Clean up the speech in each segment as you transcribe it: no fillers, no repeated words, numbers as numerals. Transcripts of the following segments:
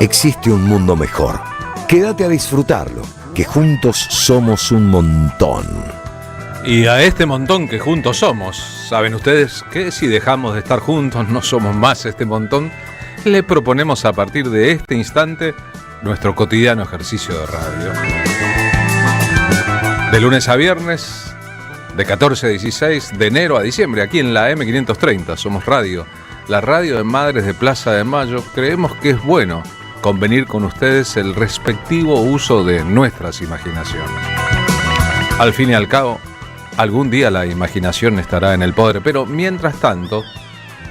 existe un mundo mejor. Quédate a disfrutarlo, que juntos somos un montón. Y a este montón que juntos somos, ¿saben ustedes que si dejamos de estar juntos no somos más este montón? Le proponemos a partir de este instante nuestro cotidiano ejercicio de radio. De lunes a viernes, de 14 a 16, de enero a diciembre, aquí en la M530, somos radio. La radio de Madres de Plaza de Mayo. Creemos que es bueno convenir con ustedes el respectivo uso de nuestras imaginaciones. Al fin y al cabo, algún día la imaginación estará en el poder, pero mientras tanto,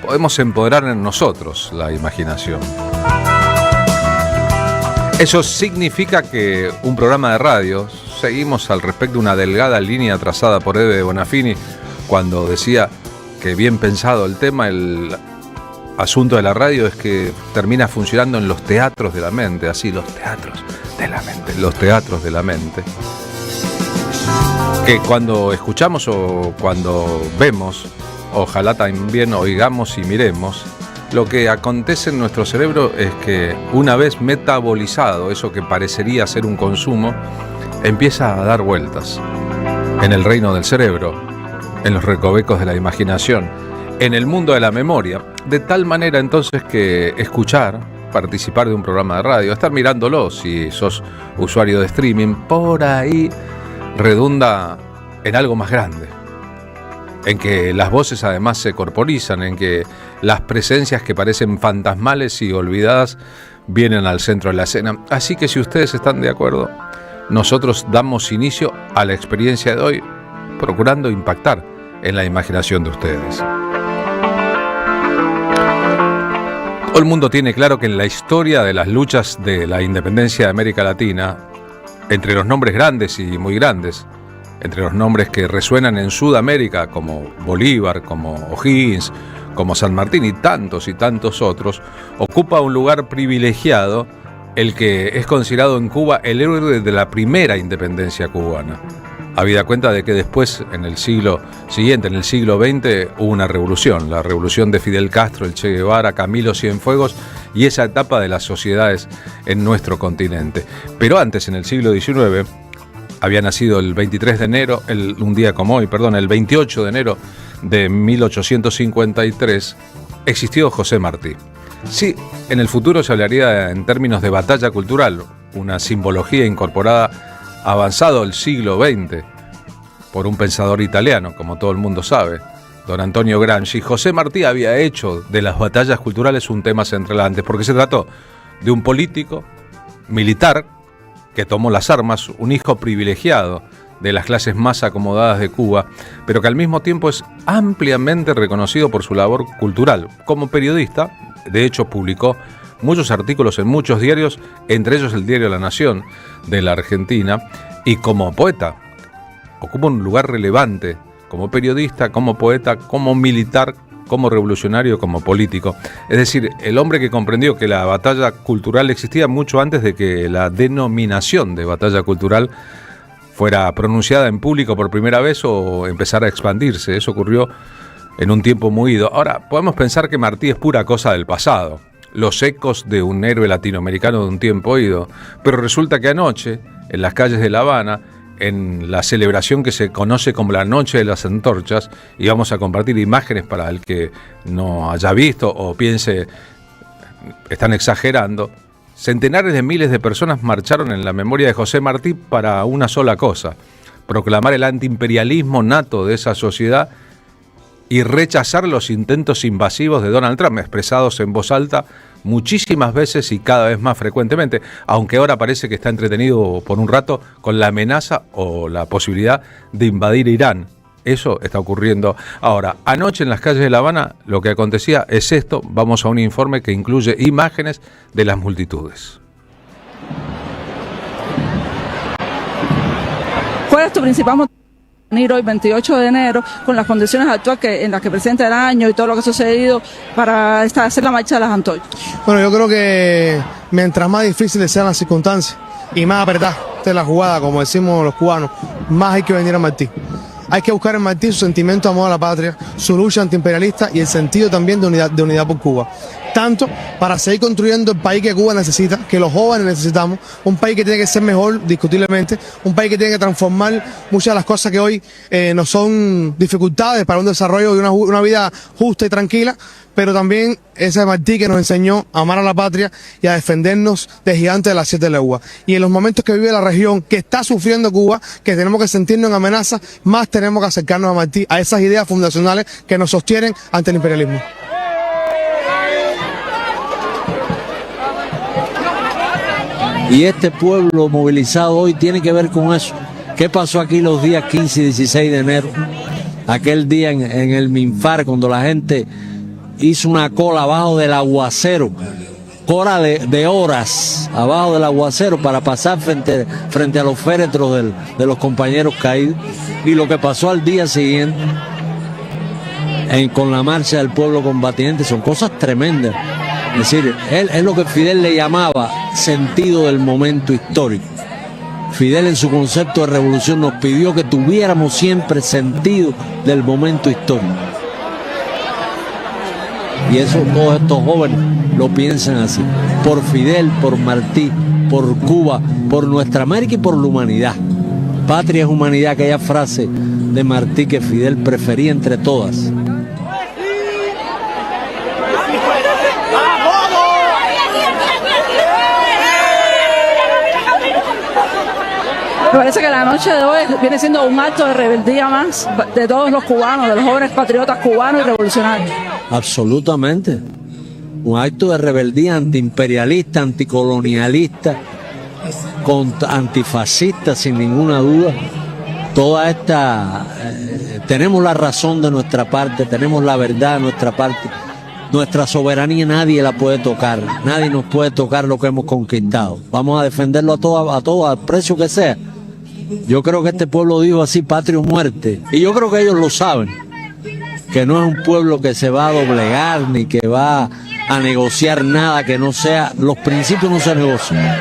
podemos empoderar en nosotros la imaginación. Eso significa que un programa de radio, seguimos al respecto una delgada línea trazada por Eve Bonafini cuando decía que bien pensado el tema, el asunto de la radio es que termina funcionando en los teatros de la mente, así, los teatros de la mente. Que cuando escuchamos o cuando vemos, ojalá también oigamos y miremos, lo que acontece en nuestro cerebro es que una vez metabolizado eso que parecería ser un consumo, empieza a dar vueltas en el reino del cerebro, en los recovecos de la imaginación, en el mundo de la memoria, de tal manera entonces que escuchar, participar de un programa de radio, estar mirándolo si sos usuario de streaming, por ahí redunda en algo más grande, en que las voces además se corporizan, en que las presencias que parecen fantasmales y olvidadas vienen al centro de la escena. Así que si ustedes están de acuerdo, nosotros damos inicio a la experiencia de hoy, procurando impactar en la imaginación de ustedes. Todo el mundo tiene claro que en la historia de las luchas de la independencia de América Latina, entre los nombres grandes y muy grandes, entre los nombres que resuenan en Sudamérica como Bolívar, como O'Higgins, como San Martín y tantos otros, ocupa un lugar privilegiado el que es considerado en Cuba el héroe de la primera independencia cubana. Habida cuenta de que después, en el siglo siguiente, en el siglo XX, hubo una revolución, la revolución de Fidel Castro, el Che Guevara, Camilo Cienfuegos y esa etapa de las sociedades en nuestro continente. Pero antes, en el siglo XIX, había nacido el 23 de enero, un día como hoy, el 28 de enero de 1853, existió José Martí. Sí, en el futuro se hablaría en términos de batalla cultural, una simbología incorporada avanzado el siglo XX por un pensador italiano, como todo el mundo sabe, don Antonio Gramsci. José Martí había hecho de las batallas culturales un tema central antes, porque se trató de un político militar que tomó las armas, un hijo privilegiado de las clases más acomodadas de Cuba, pero que al mismo tiempo es ampliamente reconocido por su labor cultural. Como periodista, de hecho, publicó muchos artículos en muchos diarios, entre ellos el diario La Nación de la Argentina, y como poeta ocupa un lugar relevante, como periodista, como poeta, como militar, como revolucionario, como político. Es decir, el hombre que comprendió que la batalla cultural existía mucho antes de que la denominación de batalla cultural fuera pronunciada en público por primera vez o empezara a expandirse. Eso ocurrió en un tiempo muy ido. Ahora, podemos pensar que Martí es pura cosa del pasado, los ecos de un héroe latinoamericano de un tiempo ido, pero resulta que anoche, en las calles de La Habana, en la celebración que se conoce como la Noche de las Antorchas, y vamos a compartir imágenes para el que no haya visto o piense están exagerando, centenares de miles de personas marcharon en la memoria de José Martí para una sola cosa: proclamar el antiimperialismo nato de esa sociedad y rechazar los intentos invasivos de Donald Trump, expresados en voz alta muchísimas veces y cada vez más frecuentemente, aunque ahora parece que está entretenido por un rato con la amenaza o la posibilidad de invadir Irán. Eso está ocurriendo ahora. Anoche en las calles de La Habana lo que acontecía es esto. Vamos a un informe que incluye imágenes de las multitudes. ¿Cuál es tu principal motivo de venir hoy 28 de enero con las condiciones actuales en las que presenta el año y todo lo que ha sucedido para hacer la marcha de las antorchas? Bueno, yo creo que mientras más difíciles sean las circunstancias y más apretada esté la jugada, como decimos los cubanos, más hay que venir a Martí. Hay que buscar en Martí su sentimiento de amor a la patria, su lucha antiimperialista y el sentido también de unidad por Cuba. Tanto para seguir construyendo el país que Cuba necesita, que los jóvenes necesitamos, un país que tiene que ser mejor discutiblemente, un país que tiene que transformar muchas de las cosas que hoy nos son dificultades para un desarrollo de una vida justa y tranquila, pero también ese Martí que nos enseñó a amar a la patria y a defendernos de gigantes de las 7 leguas. Y en los momentos que vive la región, que está sufriendo Cuba, que tenemos que sentirnos en amenaza, más tenemos que acercarnos a Martí, a esas ideas fundacionales que nos sostienen ante el imperialismo. Y este pueblo movilizado hoy tiene que ver con eso. ¿Qué pasó aquí los días 15 y 16 de enero? Aquel día en el Minfar, cuando la gente hizo una cola abajo del aguacero, cola de horas abajo del aguacero para pasar frente a los féretros de los compañeros caídos. Y lo que pasó al día siguiente con la marcha del pueblo combatiente son cosas tremendas. Es decir, es lo que Fidel le llamaba sentido del momento histórico. Fidel en su concepto de revolución nos pidió que tuviéramos siempre sentido del momento histórico. Y eso todos estos jóvenes lo piensan así. Por Fidel, por Martí, por Cuba, por nuestra América y por la humanidad. Patria es humanidad, aquella frase de Martí que Fidel prefería entre todas. Me parece que la noche de hoy viene siendo un acto de rebeldía más de todos los cubanos, de los jóvenes patriotas cubanos y revolucionarios. Absolutamente. Un acto de rebeldía antiimperialista, anticolonialista, antifascista, sin ninguna duda. Toda esta... tenemos la razón de nuestra parte, tenemos la verdad de nuestra parte. Nuestra soberanía nadie la puede tocar, nadie nos puede tocar lo que hemos conquistado. Vamos a defenderlo a todos, al precio que sea. Yo creo que este pueblo dijo así, patria o muerte. Y yo creo que ellos lo saben, que no es un pueblo que se va a doblegar ni que va a negociar nada que no sea, los principios no se negocian.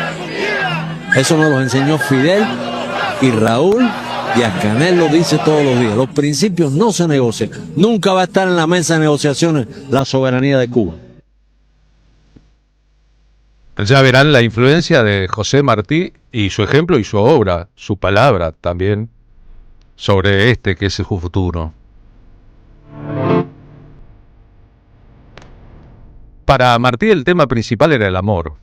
Eso nos lo enseñó Fidel y Raúl Díaz Canel lo dice todos los días. Los principios no se negocian. Nunca va a estar en la mesa de negociaciones la soberanía de Cuba. Ya verán la influencia de José Martí y su ejemplo y su obra, su palabra también, sobre este que es su futuro. Para Martí el tema principal era el amor.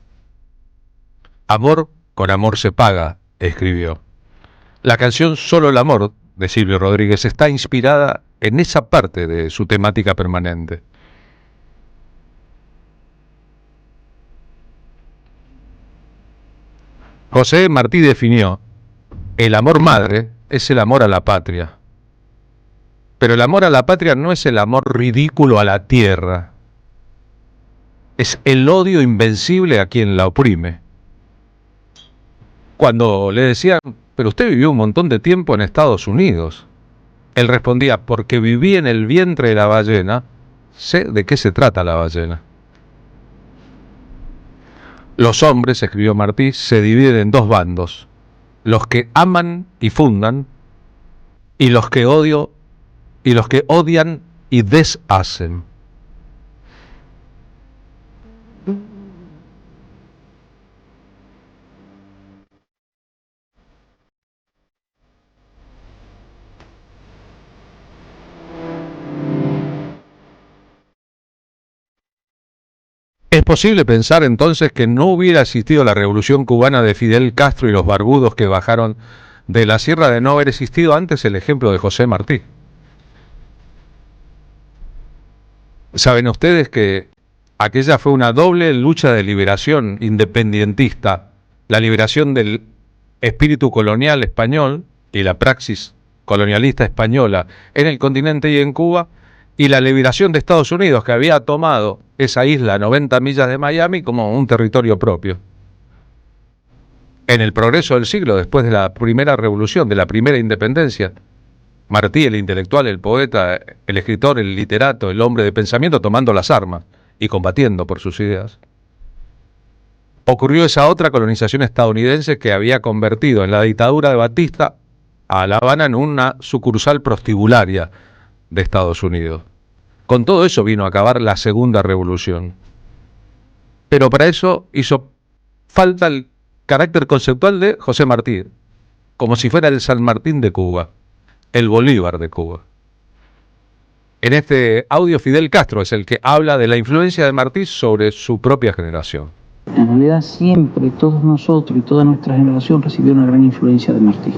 Amor con amor se paga, escribió. La canción Solo el amor, de Silvio Rodríguez, está inspirada en esa parte de su temática permanente. José Martí definió: el amor madre es el amor a la patria. Pero el amor a la patria no es el amor ridículo a la tierra. Es el odio invencible a quien la oprime. Cuando le decían, pero usted vivió un montón de tiempo en Estados Unidos, él respondía, porque viví en el vientre de la ballena, sé de qué se trata la ballena. Los hombres, escribió Martí, se dividen en dos bandos: los que aman y fundan, y los que odian y deshacen. Es posible pensar entonces que no hubiera existido la revolución cubana de Fidel Castro y los barbudos que bajaron de la sierra de no haber existido antes el ejemplo de José Martí. Saben ustedes que aquella fue una doble lucha de liberación independientista, la liberación del espíritu colonial español y la praxis colonialista española en el continente y en Cuba, y la liberación de Estados Unidos, que había tomado esa isla a 90 millas de Miami como un territorio propio. En el progreso del siglo, después de la primera revolución, de la primera independencia, Martí, el intelectual, el poeta, el escritor, el literato, el hombre de pensamiento, tomando las armas y combatiendo por sus ideas. Ocurrió esa otra colonización estadounidense que había convertido en la dictadura de Batista a La Habana en una sucursal prostibularia de Estados Unidos. Con todo eso vino a acabar la segunda revolución. Pero para eso hizo falta el carácter conceptual de José Martí, como si fuera el San Martín de Cuba, el Bolívar de Cuba. En este audio, Fidel Castro es el que habla de la influencia de Martí sobre su propia generación. En realidad siempre todos nosotros y toda nuestra generación recibió una gran influencia de Martí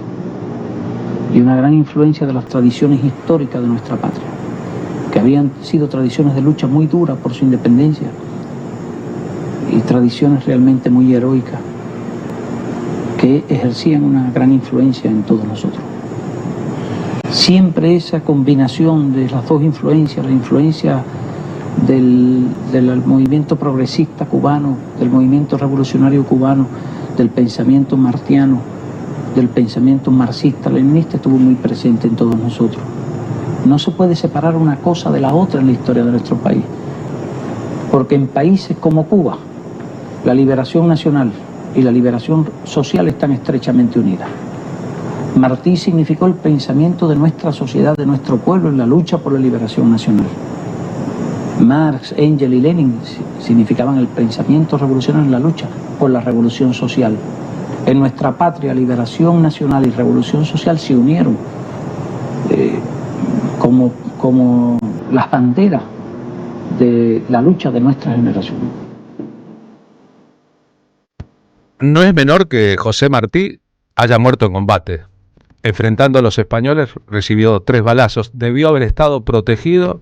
y una gran influencia de las tradiciones históricas de nuestra patria, que habían sido tradiciones de lucha muy duras por su independencia y tradiciones realmente muy heroicas que ejercían una gran influencia en todos nosotros. Siempre esa combinación de las dos influencias, la influencia del movimiento progresista cubano, del movimiento revolucionario cubano, del pensamiento martiano, del pensamiento marxista-leninista, estuvo muy presente en todos nosotros. No se puede separar una cosa de la otra en la historia de nuestro país, porque en países como Cuba, la liberación nacional y la liberación social están estrechamente unidas. Martí significó el pensamiento de nuestra sociedad, de nuestro pueblo en la lucha por la liberación nacional. Marx, Engels y Lenin significaban el pensamiento revolucionario en la lucha por la revolución social. En nuestra patria, liberación nacional y revolución social se unieron como las banderas de la lucha de nuestra generación. No es menor que José Martí haya muerto en combate. Enfrentando a los españoles recibió 3 balazos, debió haber estado protegido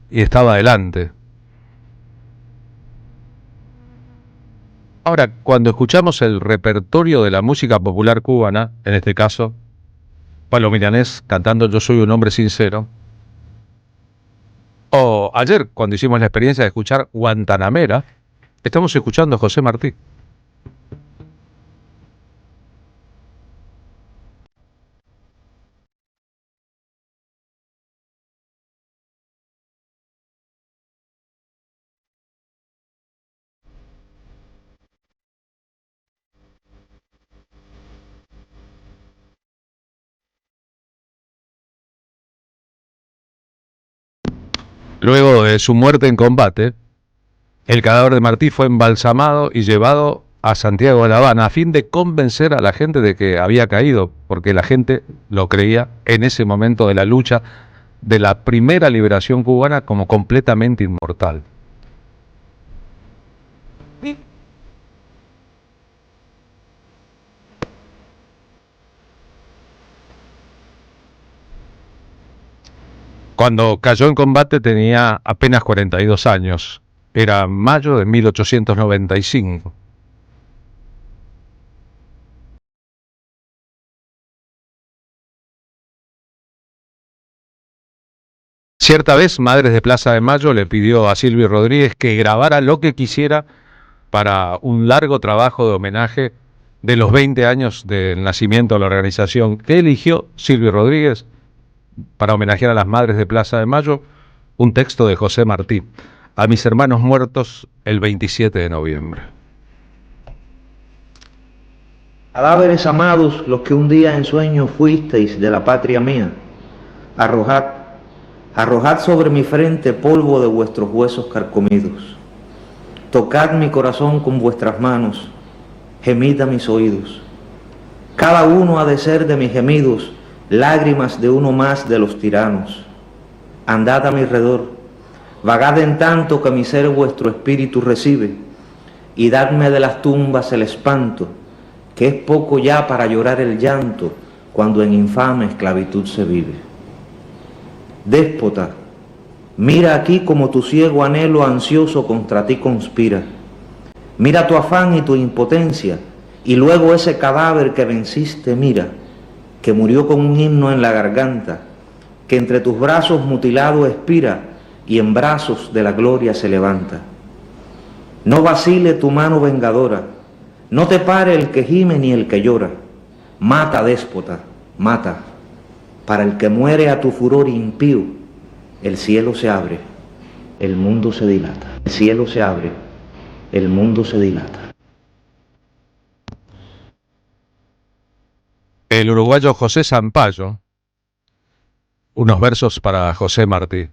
y estaba adelante. Ahora, cuando escuchamos el repertorio de la música popular cubana, en este caso, Palo Milanés cantando Yo soy un hombre sincero, o ayer cuando hicimos la experiencia de escuchar Guantanamera, estamos escuchando a José Martí. Luego de su muerte en combate, el cadáver de Martí fue embalsamado y llevado a Santiago de La Habana a fin de convencer a la gente de que había caído, porque la gente lo creía en ese momento de la lucha de la primera liberación cubana como completamente inmortal. Cuando cayó en combate tenía apenas 42 años. Era mayo de 1895. Cierta vez, Madres de Plaza de Mayo le pidió a Silvio Rodríguez que grabara lo que quisiera para un largo trabajo de homenaje de los 20 años del nacimiento de la organización que eligió Silvio Rodríguez para homenajear a las Madres de Plaza de Mayo, un texto de José Martí, a mis hermanos muertos el 27 de noviembre. Cadáveres amados, los que un día en sueño fuisteis de la patria mía, arrojad sobre mi frente polvo de vuestros huesos carcomidos, tocad mi corazón con vuestras manos, gemid a mis oídos. Cada uno ha de ser de mis gemidos lágrimas de uno más de los tiranos. Andad a mi redor, vagad en tanto que mi ser vuestro espíritu recibe, y dadme de las tumbas el espanto, que es poco ya para llorar el llanto cuando en infame esclavitud se vive. Déspota, mira aquí como tu ciego anhelo ansioso contra ti conspira. Mira tu afán y tu impotencia, y luego ese cadáver que venciste mira, que murió con un himno en la garganta, que entre tus brazos mutilado expira y en brazos de la gloria se levanta. No vacile tu mano vengadora, no te pare el que gime ni el que llora. Mata, déspota, mata. Para el que muere a tu furor impío, el cielo se abre, el mundo se dilata. El cielo se abre, el mundo se dilata. el uruguayo José Sampaio, unos versos para José Martí.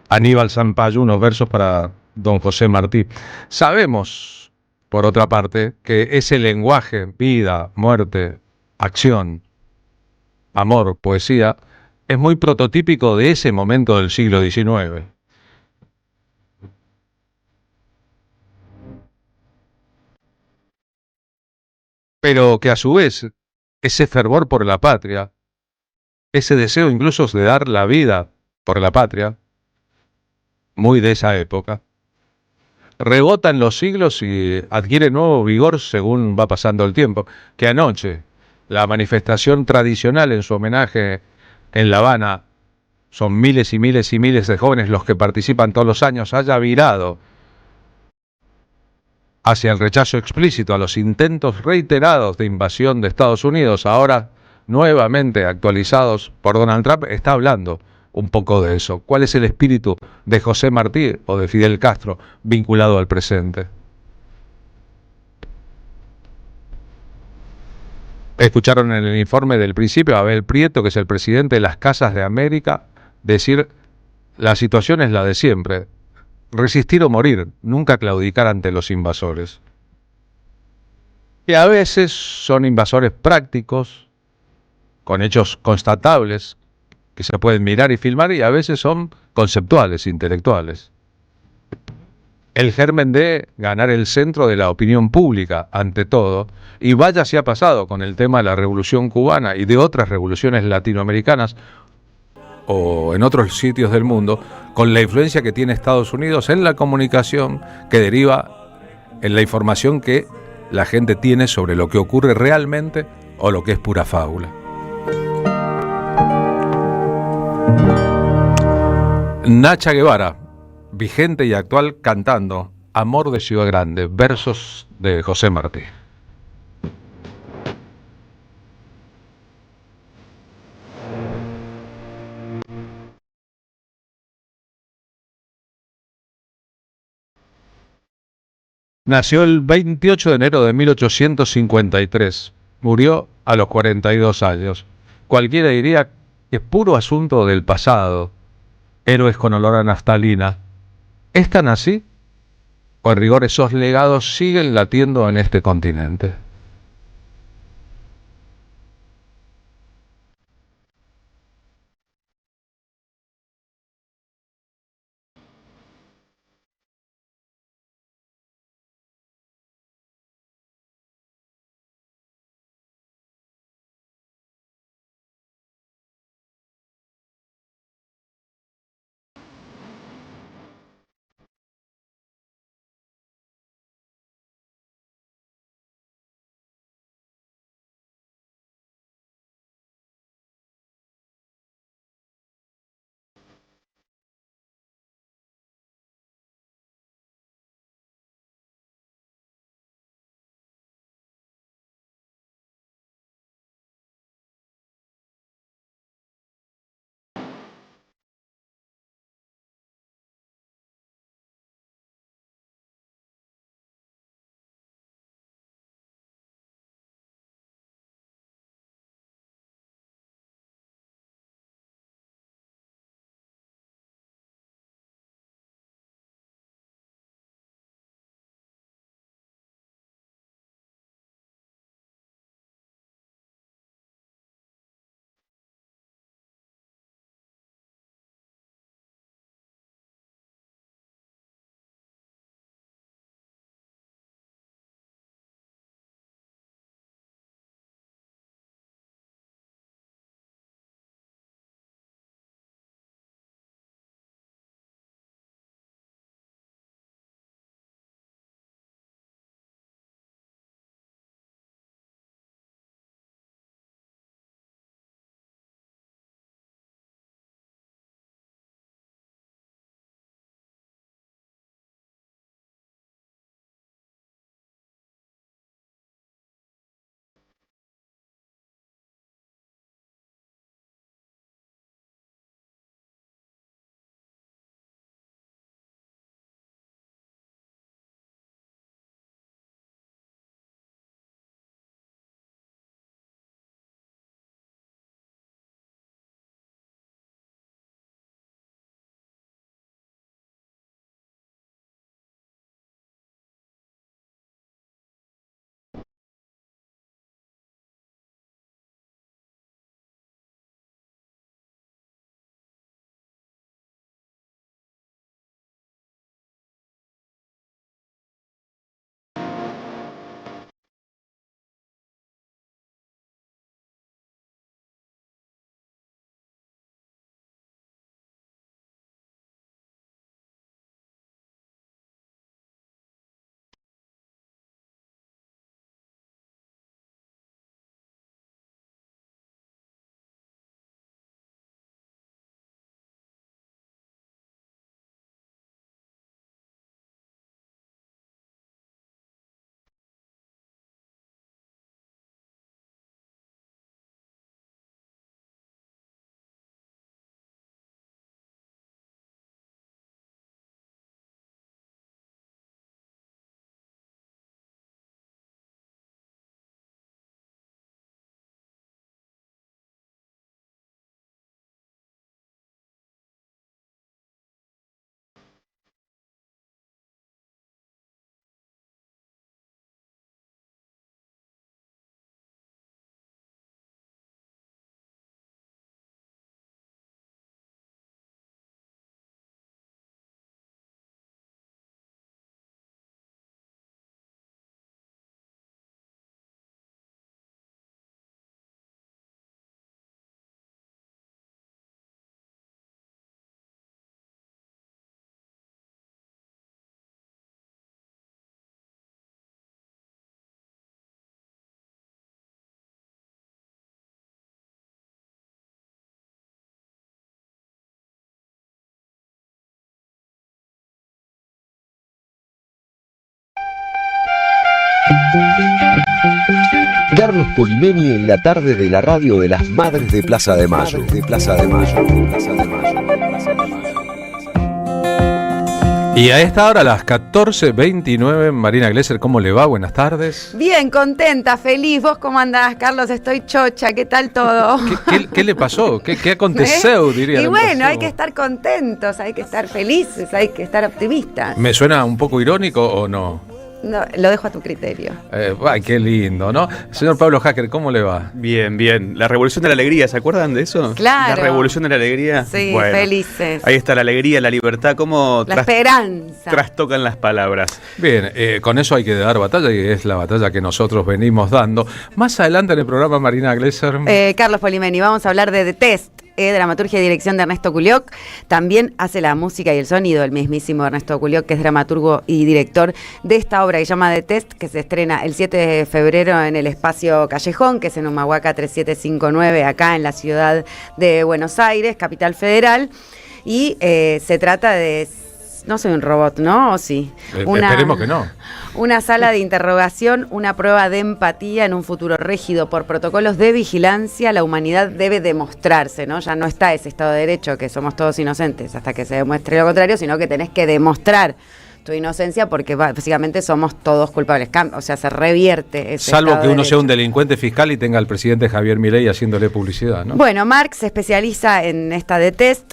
Aníbal Sampaio, unos versos para don José Martí. Sabemos, por otra parte, que ese lenguaje, vida, muerte, acción, amor, poesía, es muy prototípico de ese momento del siglo XIX. Pero que a su vez, ese fervor por la patria, ese deseo incluso de dar la vida por la patria, muy de esa época, rebota en los siglos y adquiere nuevo vigor según va pasando el tiempo. Que anoche, la manifestación tradicional en su homenaje en La Habana, son miles y miles y miles de jóvenes los que participan todos los años, haya virado hacia el rechazo explícito a los intentos reiterados de invasión de Estados Unidos, ahora nuevamente actualizados por Donald Trump, está hablando un poco de eso. ¿Cuál es el espíritu de José Martí o de Fidel Castro vinculado al presente? Escucharon en el informe del principio a Abel Prieto, que es el presidente de las Casas de América, decir: la situación es la de siempre, resistir o morir, nunca claudicar ante los invasores. Y a veces son invasores prácticos, con hechos constatables, que se pueden mirar y filmar, y a veces son conceptuales, intelectuales. El germen de ganar el centro de la opinión pública, ante todo, y vaya si ha pasado con el tema de la Revolución Cubana y de otras revoluciones latinoamericanas o en otros sitios del mundo, con la influencia que tiene Estados Unidos en la comunicación que deriva en la información que la gente tiene sobre lo que ocurre realmente o lo que es pura fábula. Nacha Guevara, vigente y actual, cantando Amor de Ciudad Grande, versos de José Martí. Nació el 28 de enero de 1853. Murió a los 42 años. Cualquiera diría que es puro asunto del pasado. Héroes con olor a naftalina. ¿Es tan así? ¿O en rigor esos legados siguen latiendo en este continente? Carlos Polimeni en la tarde de la radio de las Madres de Plaza de Mayo. Y a esta hora, a las 14:29, Marina Glesser, ¿cómo le va? Buenas tardes. Bien, contenta, feliz. ¿Vos cómo andás, Carlos? Estoy chocha. ¿Qué tal todo? ¿Qué le pasó? ¿Qué aconteció, diría? Y bueno, hay que estar contentos, hay que estar felices, hay que estar optimistas. ¿Me suena un poco irónico o no? No, lo dejo a tu criterio. Ay, qué lindo, ¿no? Señor Pablo Hacker, ¿cómo le va? Bien, bien. La revolución de la alegría, ¿se acuerdan de eso? Claro. La revolución de la alegría. Sí, bueno, felices. Ahí está la alegría, la libertad, cómo La esperanza. trastocan las palabras. Bien, con eso hay que dar batalla y es la batalla que nosotros venimos dando. Más adelante en el programa, Marina Glesser. Carlos Polimeni, vamos a hablar de The Test. Dramaturgia y dirección de Ernesto Culioc. También hace la música y el sonido el mismísimo Ernesto Culioc, que es dramaturgo y director de esta obra que se llama The Test, que se estrena el 7 de febrero en el Espacio Callejón, que es en Humahuaca 3759, acá en la ciudad de Buenos Aires, capital federal. Y se trata de... No soy un robot, ¿no? ¿O sí? Esperemos que no. Una sala de interrogación, una prueba de empatía en un futuro rígido por protocolos de vigilancia. La humanidad debe demostrarse, ¿no? Ya no está ese Estado de Derecho, que somos todos inocentes hasta que se demuestre lo contrario, sino que tenés que demostrar tu inocencia porque básicamente somos todos culpables. O sea, se revierte ese Salvo Estado que de uno sea Derecho. un delincuente fiscal y tenga al presidente Javier Milei haciéndole publicidad, ¿no? Bueno, Marx se especializa en esta The Test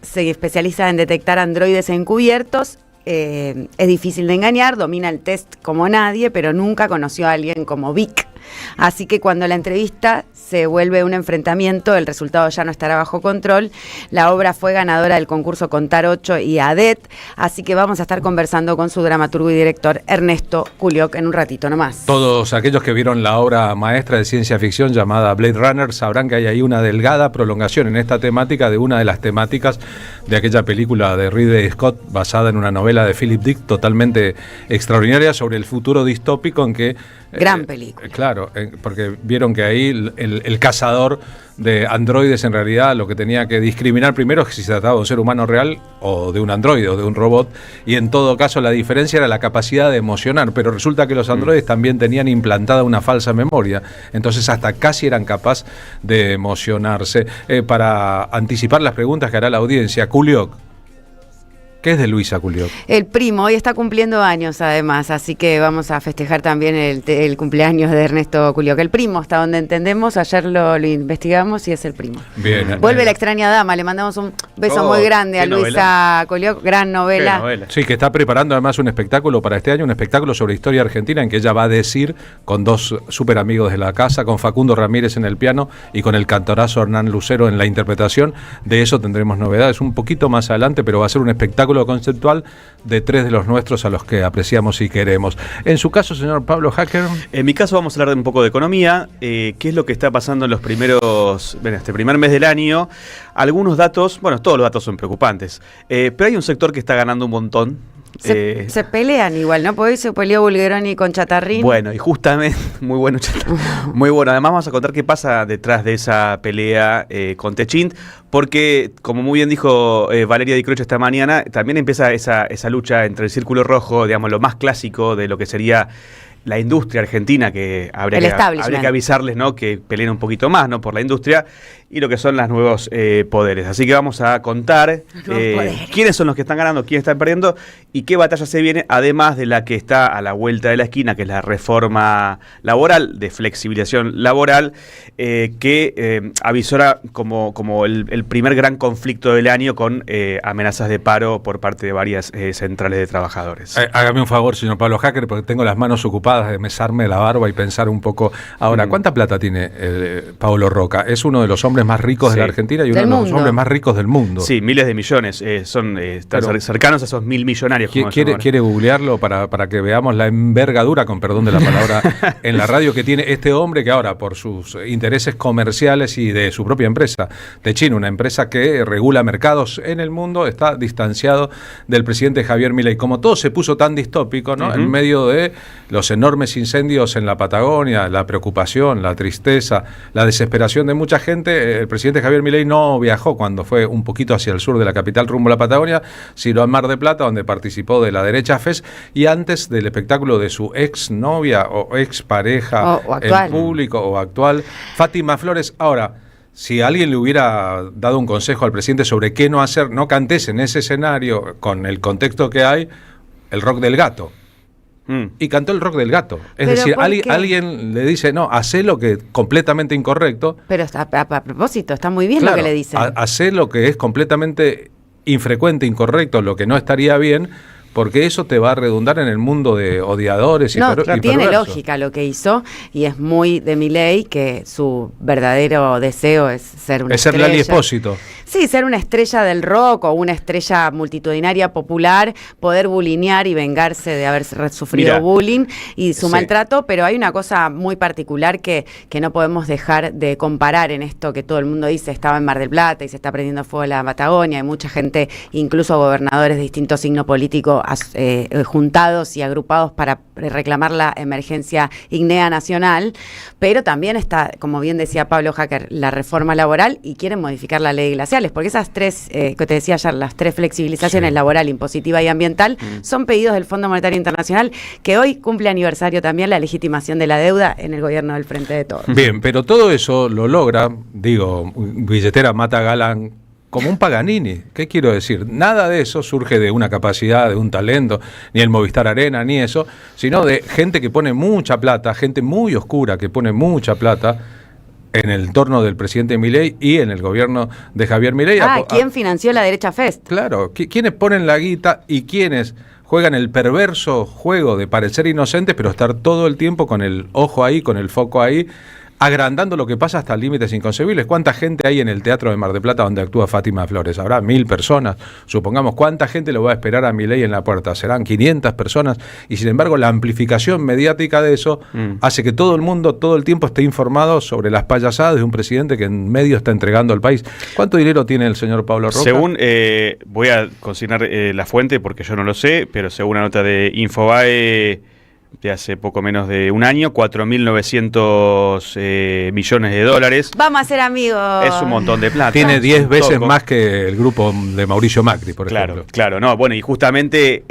se especializa en detectar androides encubiertos. Es difícil de engañar, domina el test como nadie, pero nunca conoció a alguien como Vic. Así que cuando la entrevista se vuelve un enfrentamiento, el resultado ya no estará bajo control. La obra fue ganadora del concurso Contar 8 y ADET, así que vamos a estar conversando con su dramaturgo y director Ernesto Culioc en un ratito nomás. Todos aquellos que vieron la obra maestra de ciencia ficción llamada Blade Runner sabrán que hay ahí una delgada prolongación en esta temática de una de las temáticas de aquella película de Ridley Scott basada en una novela de Philip Dick totalmente extraordinaria sobre el futuro distópico en que... Gran película. Claro, porque vieron que ahí el cazador de androides en realidad lo que tenía que discriminar primero es si se trataba de un ser humano real o de un androide o de un robot, y en todo caso la diferencia era la capacidad de emocionar, pero resulta que los androides también tenían implantada una falsa memoria, entonces hasta casi eran capaces de emocionarse. Para anticipar las preguntas que hará la audiencia, Culioc, ¿qué es de Luisa Culioc? El primo, hoy está cumpliendo años además, así que vamos a festejar también el cumpleaños de Ernesto Culioc. El primo, hasta donde entendemos, ayer lo investigamos y es el primo. Bien. Vuelve La extraña dama, le mandamos un beso muy grande a Luisa Culioc, gran novela. Sí, que está preparando además un espectáculo para este año, un espectáculo sobre historia argentina en que ella va a decir, con dos súper amigos de la casa, con Facundo Ramírez en el piano y con el cantorazo Hernán Lucero en la interpretación. De eso tendremos novedades un poquito más adelante, pero va a ser un espectáculo conceptual de tres de los nuestros a los que apreciamos y queremos. En su caso, señor Pablo Hacker. En mi caso vamos a hablar de un poco de economía, qué es lo que está pasando en los este primer mes del año. Algunos datos, bueno, todos los datos son preocupantes, pero hay un sector que está ganando un montón. Se pelean igual, ¿no? Porque hoy se peleó Bulgeroni con Chatarrín. Bueno, y justamente, muy bueno, muy bueno. Además vamos a contar qué pasa detrás de esa pelea con Techint, porque, como muy bien dijo Valeria Di Croce esta mañana, también empieza esa lucha entre el círculo rojo, digamos, lo más clásico de lo que sería la industria argentina, que habría que avisarles, ¿no?, que peleen un poquito más, ¿no?, por la industria, y lo que son los nuevos poderes. Así que vamos a contar quiénes son los que están ganando, quiénes están perdiendo y qué batalla se viene, además de la que está a la vuelta de la esquina, que es la reforma laboral, de flexibilización laboral, que avisora como el primer gran conflicto del año, con amenazas de paro por parte de varias centrales de trabajadores. Hágame un favor, señor Pablo Hacker, porque tengo las manos ocupadas de mesarme la barba y pensar un poco. Ahora, ¿cuánta plata tiene Paulo Roca? Es uno de los hombres más ricos de la Argentina y uno de los hombres más ricos del mundo. Sí, miles de millones. Están cercanos a esos 1.000 millonarios. ¿Quiere googlearlo para que veamos la envergadura, con perdón de la palabra, en la radio que tiene este hombre, que ahora, por sus intereses comerciales y de su propia empresa, Techint, una empresa que regula mercados en el mundo, está distanciado del presidente Javier Milei? Como todo se puso tan distópico, ¿no?, en medio de los enormes incendios en la Patagonia, la preocupación, la tristeza, la desesperación de mucha gente, el presidente Javier Milei no viajó cuando fue un poquito hacia el sur de la capital rumbo a la Patagonia, sino a Mar del Plata, donde participó de la derecha FES, y antes del espectáculo de su ex novia o ex pareja o actual. en público o actual, Fátima Flores. Ahora, si alguien le hubiera dado un consejo al presidente sobre qué no hacer, no cantes en ese escenario, con el contexto que hay, el rock del gato. Y cantó el rock del gato. Es ¿Pero decir, por qué? alguien le dice, no, hacé lo que es completamente incorrecto. Pero a propósito, está muy bien Claro, lo que le dicen. Hacé lo que es completamente infrecuente, incorrecto, lo que no estaría bien, porque eso te va a redundar en el mundo de odiadores y No, y tiene perversos. lógica lo que hizo, y es muy de Milei, que su verdadero deseo es ser una Es ser estrella. Lali Espósito. Sí, ser una estrella del rock o una estrella multitudinaria popular, poder bulinear y vengarse de haber sufrido Mira, bullying y su sí. maltrato, pero hay una cosa muy particular que no podemos dejar de comparar en esto que todo el mundo dice, estaba en Mar del Plata y se está prendiendo fuego la Patagonia, hay mucha gente, incluso gobernadores de distinto signo político, juntados y agrupados para reclamar la emergencia IGNEA nacional, pero también está, como bien decía Pablo Hacker, la reforma laboral y quieren modificar la ley de glaciales, porque esas tres, que te decía ayer, las tres flexibilizaciones, Sí. laboral, impositiva y ambiental, son pedidos del Fondo Monetario Internacional, que hoy cumple aniversario también la legitimación de la deuda en el gobierno del Frente de Todos. Bien, pero todo eso lo logra, digo, billetera mata galán, como un Paganini. ¿Qué quiero decir? Nada de eso surge de una capacidad, de un talento, ni el Movistar Arena, ni eso, sino de gente que pone mucha plata, gente muy oscura que pone mucha plata en el entorno del presidente Milei y en el gobierno de Javier Milei. ¿Quién financió la derecha Fest? Claro, ¿quiénes ponen la guita y quiénes juegan el perverso juego de parecer inocentes, pero estar todo el tiempo con el ojo ahí, con el foco ahí, agrandando lo que pasa hasta límites inconcebibles? ¿Cuánta gente hay en el Teatro de Mar del Plata donde actúa Fátima Flores? Habrá 1000 personas, supongamos. ¿Cuánta gente lo va a esperar a Milei en la puerta? Serán 500 personas, y sin embargo la amplificación mediática de eso hace que todo el mundo todo el tiempo esté informado sobre las payasadas de un presidente que en medio está entregando al país. ¿Cuánto dinero tiene el señor Pablo Roca? Según, voy a consignar la fuente porque yo no lo sé, pero según una nota de Infobae de hace poco menos de un año, 4.900 millones de dólares. Vamos a ser amigos. Es un montón de plata. Tiene 10 veces Toco. más que el grupo de Mauricio Macri, por ejemplo. Claro, no, bueno, y justamente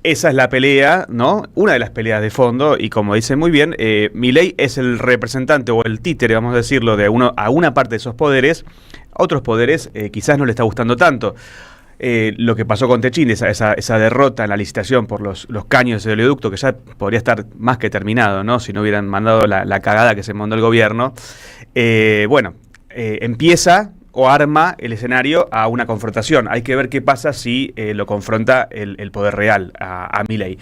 esa es la pelea, ¿no? Una de las peleas de fondo, y como dice muy bien, Milei es el representante o el títere, vamos a decirlo, de a una parte de esos poderes. A otros poderes quizás no le está gustando tanto. Lo que pasó con Techín, esa derrota en la licitación por los caños de oleoducto, que ya podría estar más que terminado, ¿no? Si no hubieran mandado la cagada que se mandó el gobierno. Empieza o arma el escenario a una confrontación. Hay que ver qué pasa si lo confronta el poder real a Milei.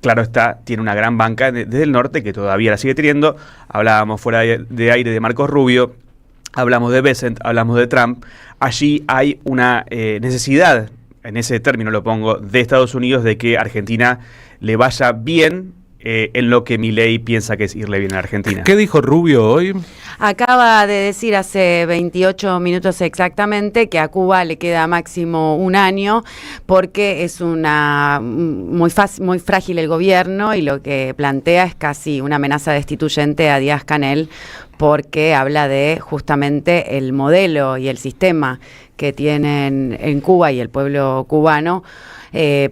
Claro está, tiene una gran banca desde el norte que todavía la sigue teniendo. Hablábamos fuera de aire de Marcos Rubio. Hablamos de Bessent, hablamos de Trump. Allí hay una necesidad, en ese término lo pongo, de Estados Unidos de que Argentina le vaya bien en lo que Milei piensa que es irle bien a Argentina. ¿Qué dijo Rubio hoy? Acaba de decir hace 28 minutos exactamente que a Cuba le queda máximo un año porque es muy frágil el gobierno, y lo que plantea es casi una amenaza destituyente a Díaz-Canel, porque habla de justamente el modelo y el sistema que tienen en Cuba y el pueblo cubano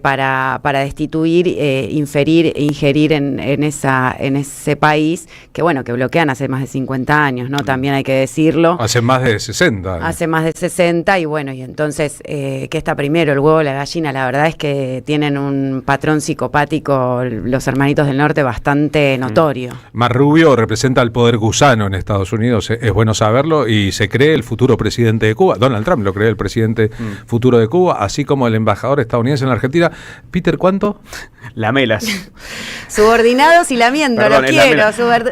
para destituir, inferir e ingerir en ese país que bloquean hace más de 50 años, ¿no? También hay que decirlo. Hace más de 60. Hace más de 60 y entonces, ¿qué está primero, el huevo o la gallina? La verdad es que tienen un patrón psicopático los hermanitos del norte bastante notorio. Mar Rubio representa al poder gusano en Estados Unidos, es bueno saberlo, y se cree el futuro presidente de Cuba. Donald Trump lo cree el presidente futuro de Cuba, así como el embajador estadounidense en la Argentina. Peter, ¿cuánto? Lamelas. Subordinados y lamiendo, Perdón, lo es quiero.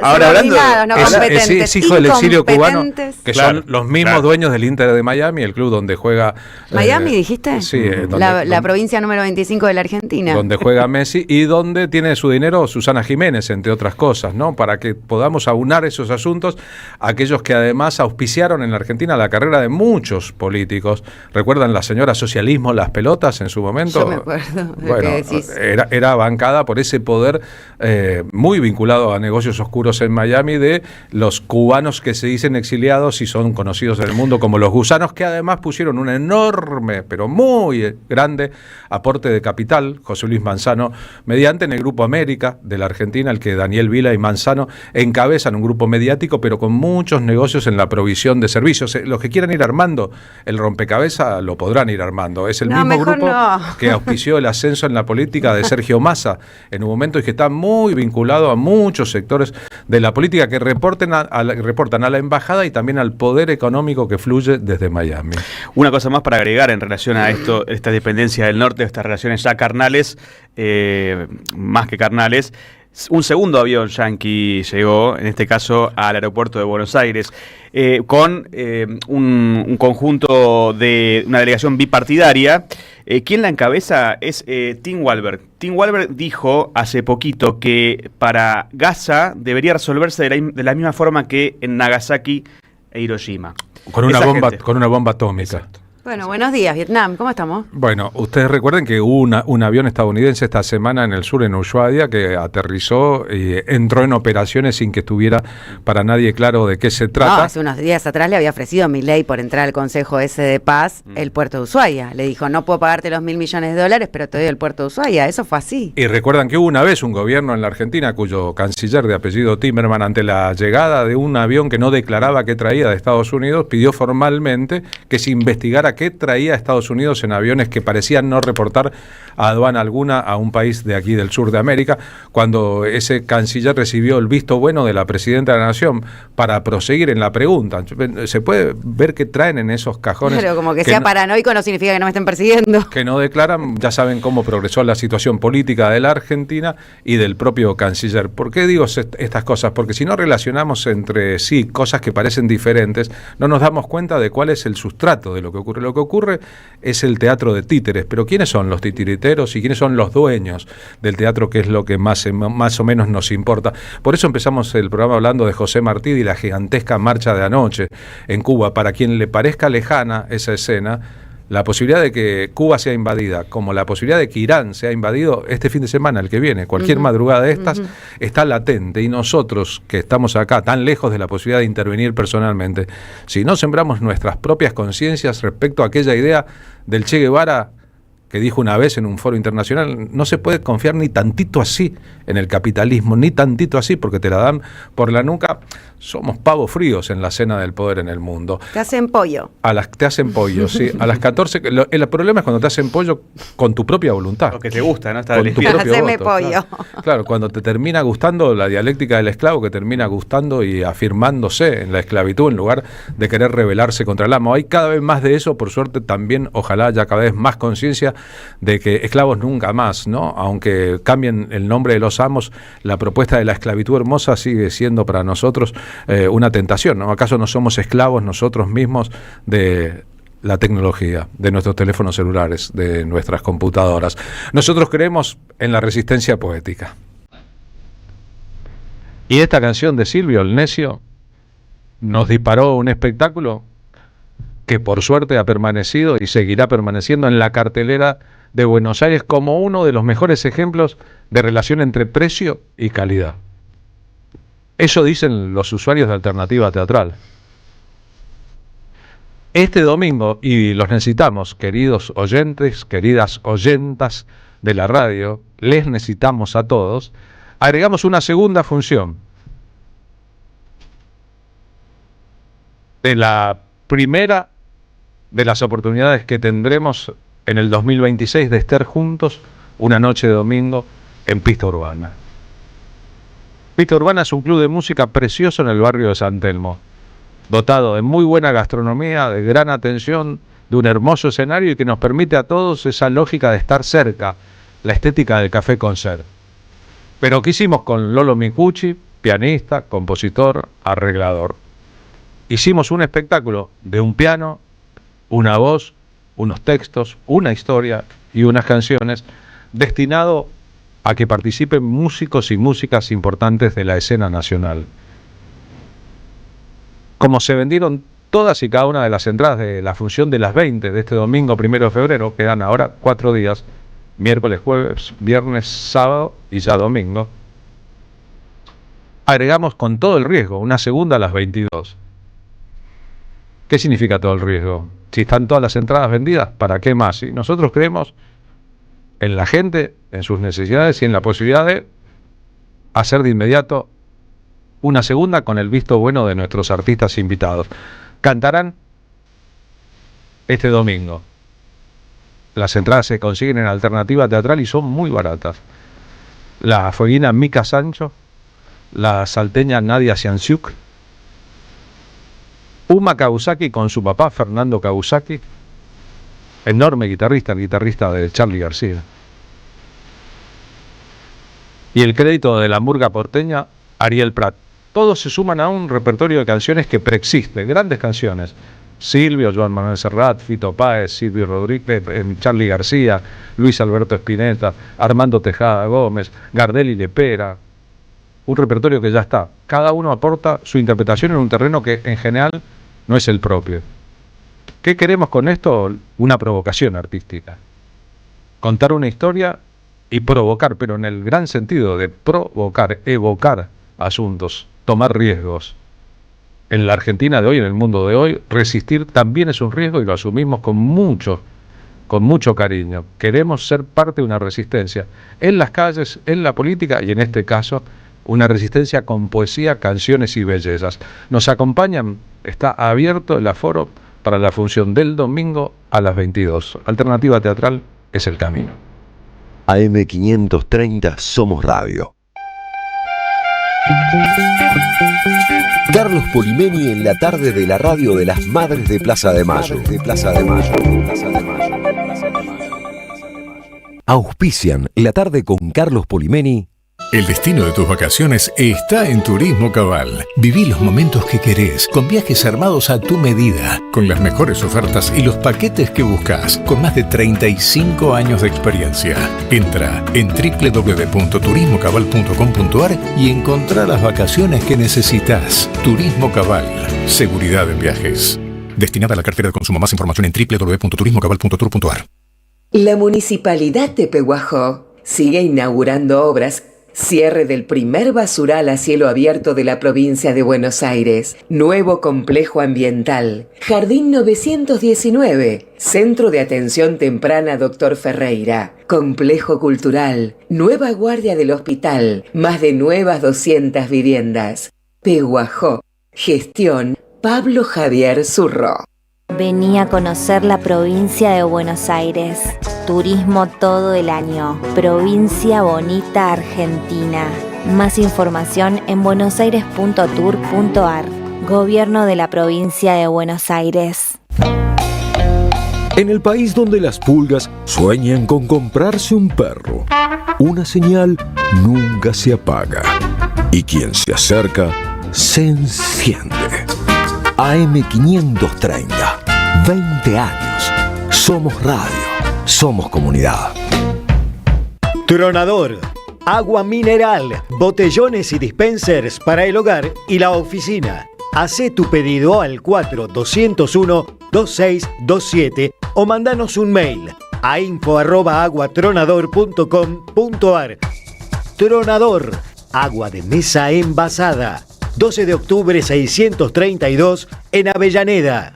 Ahora, Subordinados, no competentes. Es hijo del exilio cubano, que Claro, son los mismos dueños del Inter de Miami, el club donde juega... ¿Miami dijiste? Sí. La provincia número 25 de la Argentina. Donde juega Messi y donde tiene su dinero Susana Jiménez, entre otras cosas, ¿no? Para que podamos aunar esos asuntos, aquellos que además auspiciaron en la Argentina la carrera de muchos políticos. ¿Recuerdan la señora Socialismo Las Pelotas en su momento? Yo me acuerdo de Bueno, qué decís. era era bancada por ese poder muy vinculado a negocios oscuros en Miami de los cubanos que se dicen exiliados y son conocidos en el mundo como los gusanos, que además pusieron un enorme, pero muy grande aporte de capital, José Luis Manzano, mediante en el Grupo América de la Argentina, el que Daniel Vila y Manzano encabezan un grupo mediático, pero con muchos negocios en la provisión de servicios. Los que quieran ir armando el rompecabezas lo podrán ir armando. Es el mismo grupo que auspició el ascenso en la política de Sergio Massa en un momento y que está muy vinculado a muchos sectores de la política que reportan a la embajada y también al poder económico que fluye desde Miami. Una cosa más para agregar en relación a esto, esta dependencia del norte, estas relaciones ya carnales, más que carnales. Un segundo avión yanqui llegó, en este caso, al aeropuerto de Buenos Aires, con un conjunto de una delegación bipartidaria. Quien la encabeza es Tim Walberg. Tim Walberg dijo hace poquito que para Gaza debería resolverse de la misma forma que en Nagasaki e Hiroshima. Con una bomba atómica. Exacto. Bueno, buenos días, Vietnam. ¿Cómo estamos? Bueno, ustedes recuerden que hubo un avión estadounidense esta semana en el sur, en Ushuaia, que aterrizó y entró en operaciones sin que estuviera para nadie claro de qué se trata. No, hace unos días atrás le había ofrecido a Milei por entrar al Consejo ese de Paz el puerto de Ushuaia. Le dijo, no puedo pagarte los $1.000 millones, pero te doy el puerto de Ushuaia. Eso fue así. Y recuerdan que hubo una vez un gobierno en la Argentina cuyo canciller de apellido Timerman, ante la llegada de un avión que no declaraba qué traía de Estados Unidos, pidió formalmente que se investigara qué traía Estados Unidos en aviones que parecían no reportar a aduana alguna a un país de aquí del sur de América. Cuando ese canciller recibió el visto bueno de la presidenta de la Nación para proseguir en la pregunta, se puede ver qué traen en esos cajones. Pero como que sea paranoico no significa que no me estén persiguiendo. Que no declaran. Ya saben cómo progresó la situación política de la Argentina y del propio canciller. ¿Por qué digo estas cosas? Porque si no relacionamos entre sí cosas que parecen diferentes, no nos damos cuenta de cuál es el sustrato de lo que ocurre. Lo que ocurre es el teatro de títeres, pero ¿quiénes son los titiriteros y quiénes son los dueños del teatro, que es lo que más o menos nos importa? Por eso empezamos el programa hablando de José Martí y la gigantesca marcha de anoche en Cuba. Para quien le parezca lejana esa escena, la posibilidad de que Cuba sea invadida, como la posibilidad de que Irán sea invadido este fin de semana, el que viene, cualquier madrugada de estas, está latente. Y nosotros, que estamos acá tan lejos de la posibilidad de intervenir personalmente, si no sembramos nuestras propias conciencias respecto a aquella idea del Che Guevara, que dijo una vez en un foro internacional, no se puede confiar ni tantito así en el capitalismo, ni tantito así, porque te la dan por la nuca. Somos pavos fríos en la cena del poder en el mundo. Te hacen pollo. Te hacen pollo, sí. A las 14, el problema es cuando te hacen pollo con tu propia voluntad. Lo que te gusta, ¿no? Con tu propio Haceme voto, pollo. Claro, cuando te termina gustando la dialéctica del esclavo, que termina gustando y afirmándose en la esclavitud en lugar de querer rebelarse contra el amo. Hay cada vez más de eso, por suerte también, ojalá haya cada vez más conciencia de que esclavos nunca más, ¿no? Aunque cambien el nombre de los amos, la propuesta de la esclavitud hermosa sigue siendo para nosotros una tentación, ¿no? ¿Acaso no somos esclavos nosotros mismos de la tecnología, de nuestros teléfonos celulares, de nuestras computadoras? Nosotros creemos en la resistencia poética. Y esta canción de Silvio, El Necio, nos disparó un espectáculo que por suerte ha permanecido y seguirá permaneciendo en la cartelera de Buenos Aires como uno de los mejores ejemplos de relación entre precio y calidad. Eso dicen los usuarios de Alternativa Teatral. Este domingo, y los necesitamos, queridos oyentes, queridas oyentas de la radio, les necesitamos a todos, agregamos una segunda función de la primera de las oportunidades que tendremos en el 2026 de estar juntos una noche de domingo en Pista Urbana. Pista Urbana es un club de música precioso en el barrio de San Telmo, dotado de muy buena gastronomía, de gran atención, de un hermoso escenario y que nos permite a todos esa lógica de estar cerca, la estética del café concert. Pero ¿qué hicimos con Lolo Micucci, pianista, compositor, arreglador? Hicimos un espectáculo de un piano, una voz, unos textos, una historia y unas canciones destinado a que participen músicos y músicas importantes de la escena nacional. Como se vendieron todas y cada una de las entradas de la función de las 20 de este domingo 1 de febrero, quedan ahora 4 días, miércoles, jueves, viernes, sábado y ya domingo. Agregamos con todo el riesgo una segunda a las 22. ¿Qué significa todo el riesgo? Si están todas las entradas vendidas, ¿para qué más? ¿Sí? Nosotros creemos en la gente, en sus necesidades y en la posibilidad de hacer de inmediato una segunda con el visto bueno de nuestros artistas invitados. Cantarán este domingo. Las entradas se consiguen en Alternativa Teatral y son muy baratas. La fueguina Mica Sancho, la salteña Nadia Sianciuk, Uma Kawasaki con su papá Fernando Kawasaki, enorme guitarrista, el guitarrista de Charly García. Y el crédito de la murga porteña, Ariel Prat. Todos se suman a un repertorio de canciones que preexiste, grandes canciones. Silvio, Joan Manuel Serrat, Fito Páez, Silvio Rodríguez, Charly García, Luis Alberto Spinetta, Armando Tejada Gómez, Gardel y Lepera. Un repertorio que ya está. Cada uno aporta su interpretación en un terreno que en general no es el propio. ¿Qué queremos con esto? Una provocación artística. Contar una historia y provocar, pero en el gran sentido de provocar, evocar asuntos, tomar riesgos. En la Argentina de hoy, en el mundo de hoy, resistir también es un riesgo y lo asumimos con mucho cariño. Queremos ser parte de una resistencia en las calles, en la política y en este caso una resistencia con poesía, canciones y bellezas. Nos acompañan, está abierto el aforo para la función del domingo a las 22. Alternativa Teatral es el camino. AM530 Somos Radio. Carlos Polimeni en la tarde de la radio de las Madres de Plaza de Mayo. Auspician la tarde con Carlos Polimeni. El destino de tus vacaciones está en Turismo Cabal. Viví los momentos que querés, con viajes armados a tu medida, con las mejores ofertas y los paquetes que buscas, con más de 35 años de experiencia. Entra en www.turismocabal.com.ar y encontrá las vacaciones que necesitas. Turismo Cabal, seguridad en viajes. Destinada a la cartera de consumo. Más información en www.turismocabal.tour.ar. La Municipalidad de Pehuajó sigue inaugurando obras. Cierre del primer basural a cielo abierto de la provincia de Buenos Aires. Nuevo complejo ambiental. Jardín 919. Centro de atención temprana Dr. Ferreira. Complejo cultural. Nueva guardia del hospital. Más de nuevas 200 viviendas. Pehuajó. Gestión Pablo Javier Zurro. Vení a conocer la provincia de Buenos Aires. Turismo todo el año. Provincia bonita Argentina. Más información en buenosaires.tour.ar. Gobierno de la provincia de Buenos Aires. En el país donde las pulgas sueñan con comprarse un perro, una señal nunca se apaga. Y quien se acerca, se enciende. AM530. 20 años. Somos radio. Somos comunidad. Tronador. Agua mineral, botellones y dispensers para el hogar y la oficina. Hacé tu pedido al 4201-2627 o mandanos un mail a info@aguatronador.com.ar. Tronador. Agua de mesa envasada. 12 de octubre 632 en Avellaneda.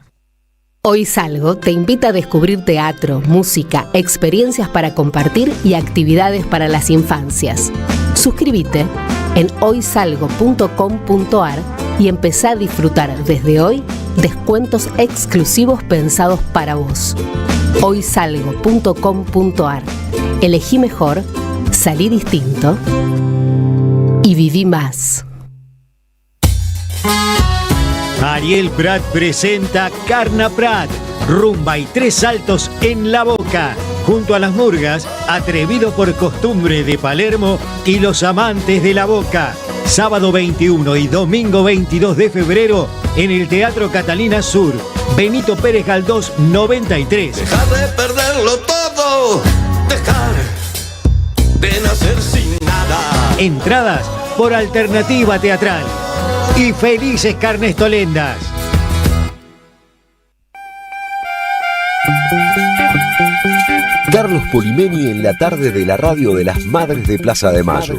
Hoy Salgo te invita a descubrir teatro, música, experiencias para compartir y actividades para las infancias. Suscríbete en hoysalgo.com.ar y empezá a disfrutar desde hoy descuentos exclusivos pensados para vos. hoysalgo.com.ar. Elegí mejor, salí distinto y viví más. Ariel Prat presenta Carna Prat, rumba y 3 saltos en la boca. Junto a las murgas, atrevido por costumbre de Palermo y los amantes de la boca. Sábado 21 y domingo 22 de febrero en el Teatro Catalina Sur. Benito Pérez Galdós 93. Dejar de perderlo todo, dejar de nacer sin nada. Entradas por Alternativa Teatral. Y felices Carnestolendas. Carlos Polimeni en la tarde de la radio de las Madres de Plaza de Mayo.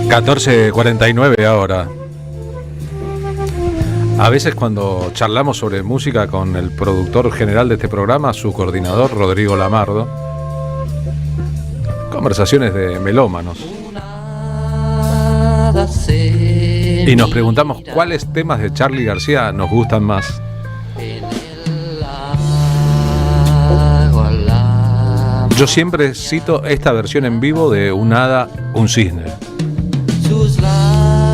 14:49 ahora. A veces cuando charlamos sobre música con el productor general de este programa, su coordinador, Rodrigo Lamardo, conversaciones de melómanos, y nos preguntamos cuáles temas de Charly García nos gustan más. Yo siempre cito esta versión en vivo de Un hada, un cisne.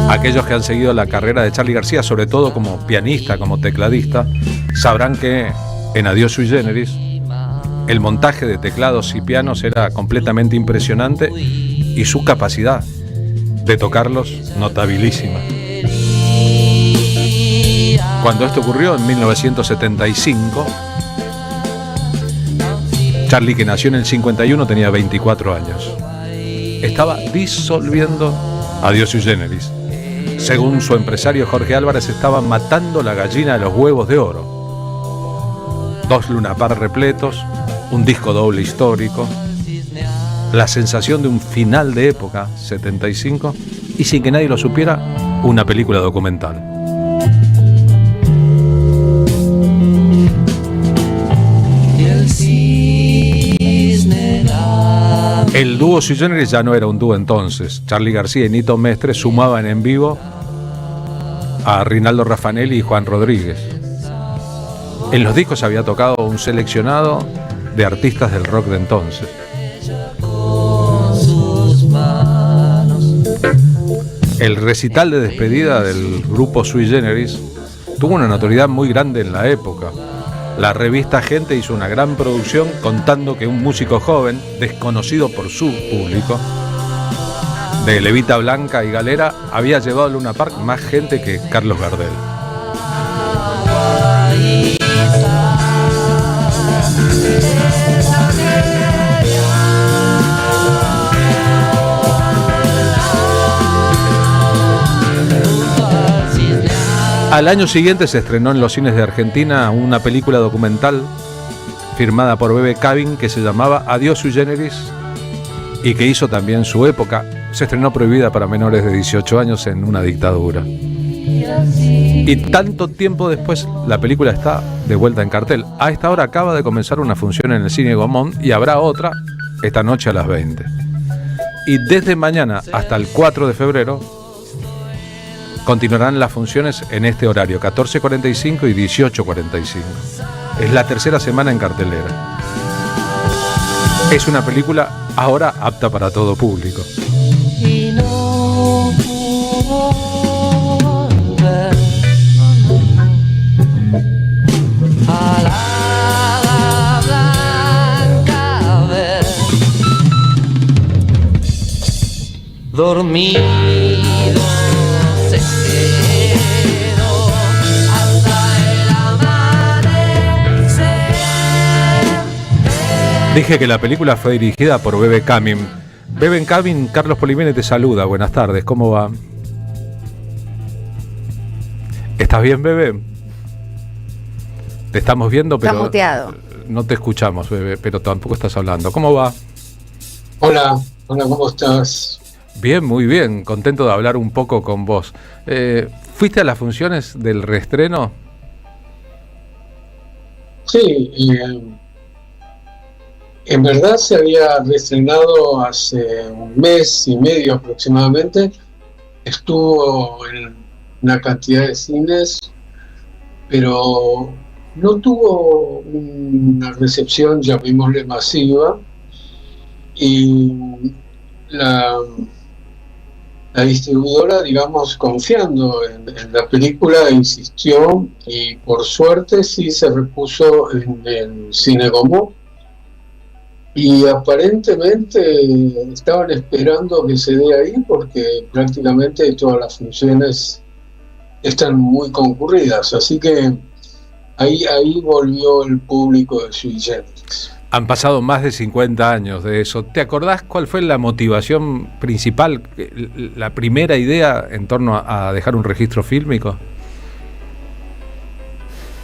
Aquellos que han seguido la carrera de Charly García, sobre todo como pianista, como tecladista, sabrán que en Adiós Sui Generis el montaje de teclados y pianos era completamente impresionante y su capacidad de tocarlos notabilísima. Cuando esto ocurrió en 1975, Charly, que nació en el 51, tenía 24 años. Estaba disolviendo Adiós Sui Generis. Según su empresario Jorge Álvarez, estaba matando la gallina de los huevos de oro. 2 Luna Park repletos, un disco doble histórico, la sensación de un final de época, 75, y sin que nadie lo supiera, una película documental. El dúo Sui Generis ya no era un dúo entonces. Charly García y Nito Mestre sumaban en vivo a Rinaldo Raffanelli y Juan Rodríguez. En los discos había tocado un seleccionado de artistas del rock de entonces. El recital de despedida del grupo Sui Generis tuvo una notoriedad muy grande en la época. La revista Gente hizo una gran producción contando que un músico joven, desconocido por su público, de levita blanca y galera, había llevado a Luna Park más gente que Carlos Gardel. Al año siguiente se estrenó en los cines de Argentina una película documental firmada por Bebe Cabin que se llamaba Adiós Sui Generis y que hizo también su época. Se estrenó prohibida para menores de 18 años en una dictadura. Y tanto tiempo después la película está de vuelta en cartel. A esta hora acaba de comenzar una función en el Cine Gaumont y habrá otra esta noche a las 20. Y desde mañana hasta el 4 de febrero continuarán las funciones en este horario, 14:45 y 18:45. Es la tercera semana en cartelera. Es una película ahora apta para todo público. Y no volver a la blanca ver dormido. Dije que la película fue dirigida por Bebe Cabin. Bebe Cabin, Carlos Polimeni te saluda. Buenas tardes, ¿cómo va? ¿Estás bien, Bebe? Te estamos viendo, pero está muteado. No te escuchamos, Bebe, pero tampoco estás hablando. ¿Cómo va? Hola, ¿cómo estás? Bien, muy bien, contento de hablar un poco con vos. ¿Fuiste a las funciones del reestreno? Sí, en verdad se había reestrenado hace un mes y medio aproximadamente. Estuvo en una cantidad de cines, pero no tuvo una recepción, llamémosle, masiva, y la distribuidora, digamos, confiando en la película, insistió y por suerte sí se repuso en el Cine Gaumont. Y aparentemente estaban esperando que se dé ahí porque prácticamente todas las funciones están muy concurridas, así que ahí volvió el público de Sui Generis. Han pasado más de 50 años de eso. ¿Te acordás cuál fue la motivación principal, la primera idea en torno a dejar un registro fílmico?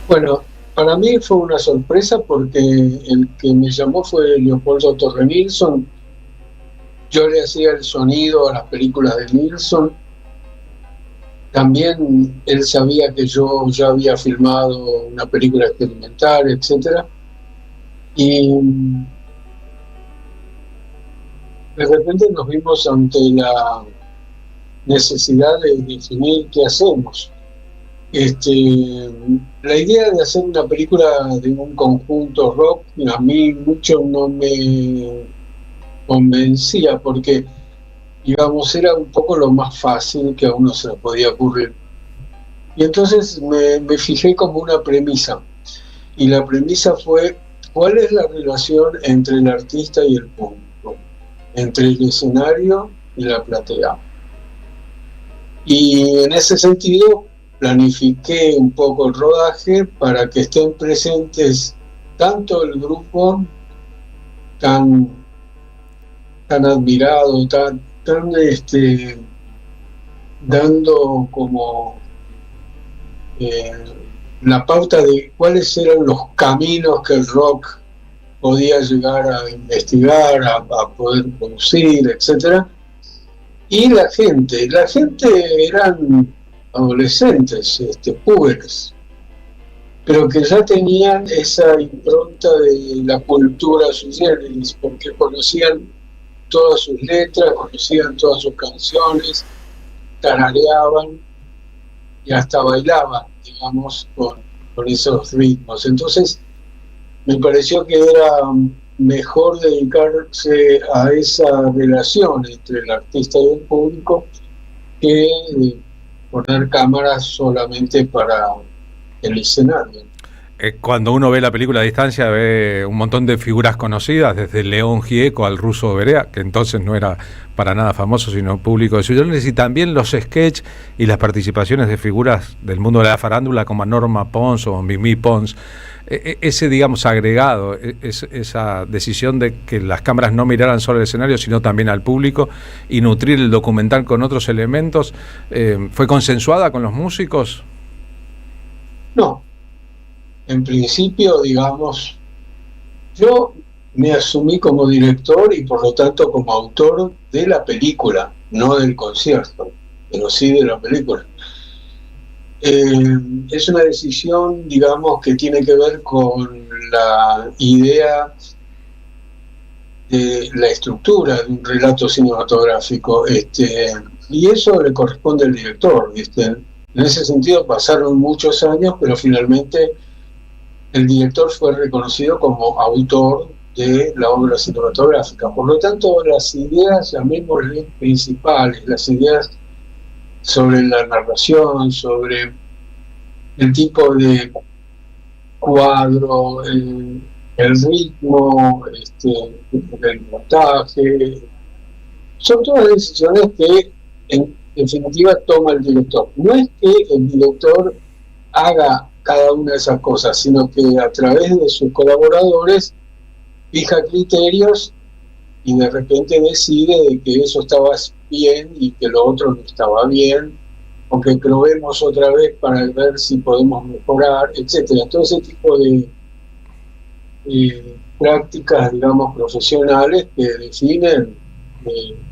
Bueno, para mí fue una sorpresa porque el que me llamó fue Leopoldo Torre Nilsson. Yo le hacía el sonido a las películas de Nilsson. También él sabía que yo ya había filmado una película experimental, etcétera. Y de repente nos vimos ante la necesidad de definir qué hacemos. La idea de hacer una película de un conjunto rock a mí mucho no me convencía porque, digamos, era un poco lo más fácil que a uno se le podía ocurrir. Y entonces me fijé como una premisa. Y la premisa fue: ¿cuál es la relación entre el artista y el público? Entre el escenario y la platea. Y en ese sentido planifiqué un poco el rodaje para que estén presentes tanto el grupo tan admirado, tan dando como la pauta de cuáles eran los caminos que el rock podía llegar a investigar, a poder producir, etcétera. Y la gente eran adolescentes, púberes, pero que ya tenían esa impronta de la cultura sui generis, porque conocían todas sus letras, conocían todas sus canciones, tarareaban y hasta bailaban, digamos, con esos ritmos. Entonces me pareció que era mejor dedicarse a esa relación entre el artista y el público que poner cámaras solamente para el escenario. Cuando uno ve la película a distancia ve un montón de figuras conocidas, desde León Gieco al ruso Berea, que entonces no era para nada famoso, sino público de Suyolones, y también los sketches y las participaciones de figuras del mundo de la farándula como Norma Pons o Mimi Pons. Ese, digamos, agregado, esa decisión de que las cámaras no miraran solo el escenario, sino también al público, y nutrir el documental con otros elementos, ¿fue consensuada con los músicos? No. En principio, digamos, yo me asumí como director y por lo tanto como autor de la película, no del concierto, pero sí de la película. Es una decisión, digamos, que tiene que ver con la idea de la estructura de un relato cinematográfico, y eso le corresponde al director, ¿viste? En ese sentido pasaron muchos años, pero finalmente el director fue reconocido como autor de la obra cinematográfica. Por lo tanto, las ideas, llamémosle principales, las ideas sobre la narración, sobre el tipo de cuadro, el ritmo, el montaje, son todas decisiones que en definitiva toma el director. No es que el director haga cada una de esas cosas, sino que a través de sus colaboradores fija criterios y de repente decide de que eso estaba bien y que lo otro no estaba bien, o que probemos otra vez para ver si podemos mejorar, etcétera. Todo ese tipo de prácticas, digamos, profesionales que definen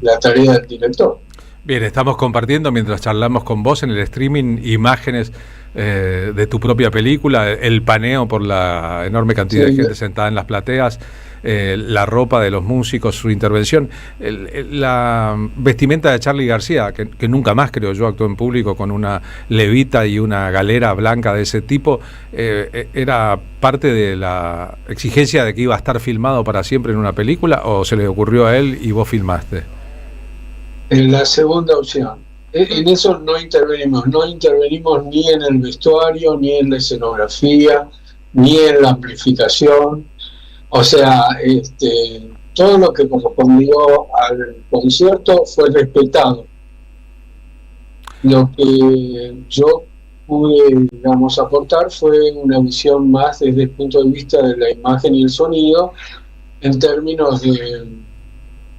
la tarea del director. Bien, estamos compartiendo mientras charlamos con vos en el streaming imágenes de tu propia película, el paneo por la enorme cantidad de gente sentada en las plateas, la ropa de los músicos, su intervención, la vestimenta de Charly García, que nunca más, creo yo, actuó en público con una levita y una galera blanca de ese tipo, ¿era parte de la exigencia de que iba a estar filmado para siempre en una película, o se le ocurrió a él y vos filmaste? En la segunda opción. En eso no intervenimos ni en el vestuario, ni en la escenografía, ni en la amplificación. O sea, todo lo que correspondió al concierto fue respetado. Lo que yo pude, digamos, aportar fue una visión más desde el punto de vista de la imagen y el sonido, en términos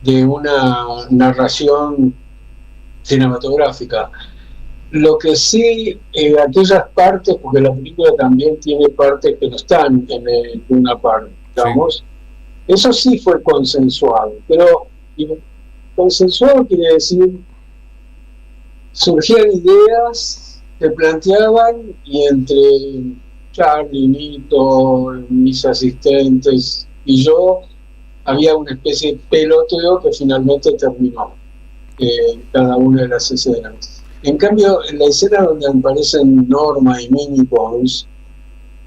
de una narración cinematográfica. Lo que sí, aquellas partes, porque la película también tiene partes que no están en el Luna Park, digamos, eso sí fue consensuado, pero consensuado quiere decir, surgían ideas, se planteaban, y entre Charlie, Nito, mis asistentes y yo, había una especie de peloteo que finalmente terminó cada una de las escenas. En cambio, en la escena donde aparecen Norma y Mimi Pons,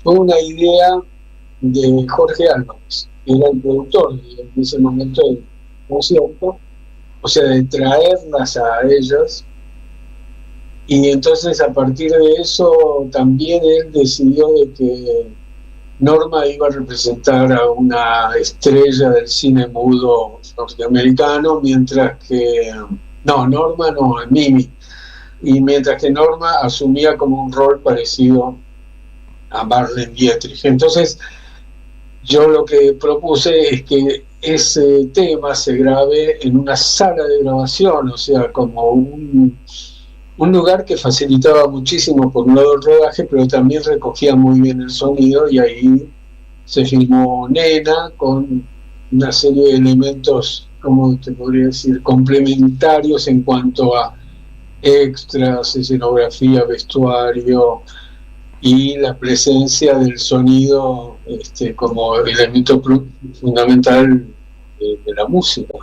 fue una idea de Jorge Álvarez, que era el productor en ese momento del concierto, o sea, de traerlas a ellas. Y entonces, a partir de eso, también él decidió de que Norma iba a representar a una estrella del cine mudo norteamericano, mientras que... Norma no, Mimi. Y mientras que Norma asumía como un rol parecido a Marlene Dietrich. Entonces, yo lo que propuse es que ese tema se grabe en una sala de grabación, o sea, como un lugar que facilitaba muchísimo, por un lado, el rodaje, pero también recogía muy bien el sonido, y ahí se filmó Nena con una serie de elementos, como te podría decir, complementarios en cuanto a extras, escenografía, vestuario y la presencia del sonido como elemento fundamental de la música.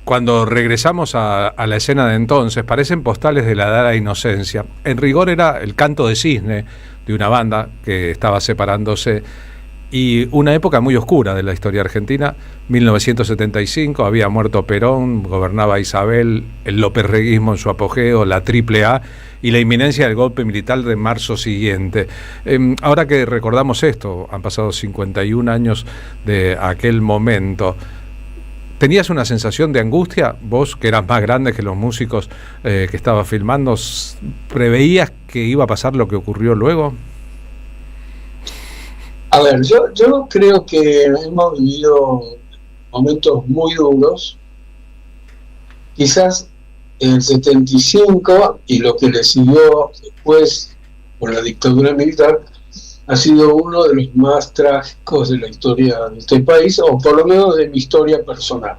Cuando regresamos a la escena de entonces, parecen postales de la edad de la inocencia. En rigor era el canto de cisne de una banda que estaba separándose, y una época muy oscura de la historia argentina. 1975, había muerto Perón, gobernaba Isabel, el lópezreguismo en su apogeo, la AAA y la inminencia del golpe militar de marzo siguiente. Ahora que recordamos esto, han pasado 51 años de aquel momento. ¿Tenías una sensación de angustia? Vos, que eras más grande que los músicos que estabas filmando, ¿preveías que iba a pasar lo que ocurrió luego? A ver, yo creo que hemos vivido momentos muy duros. Quizás en el 75 y lo que le siguió después por la dictadura militar ha sido uno de los más trágicos de la historia de este país, o por lo menos de mi historia personal.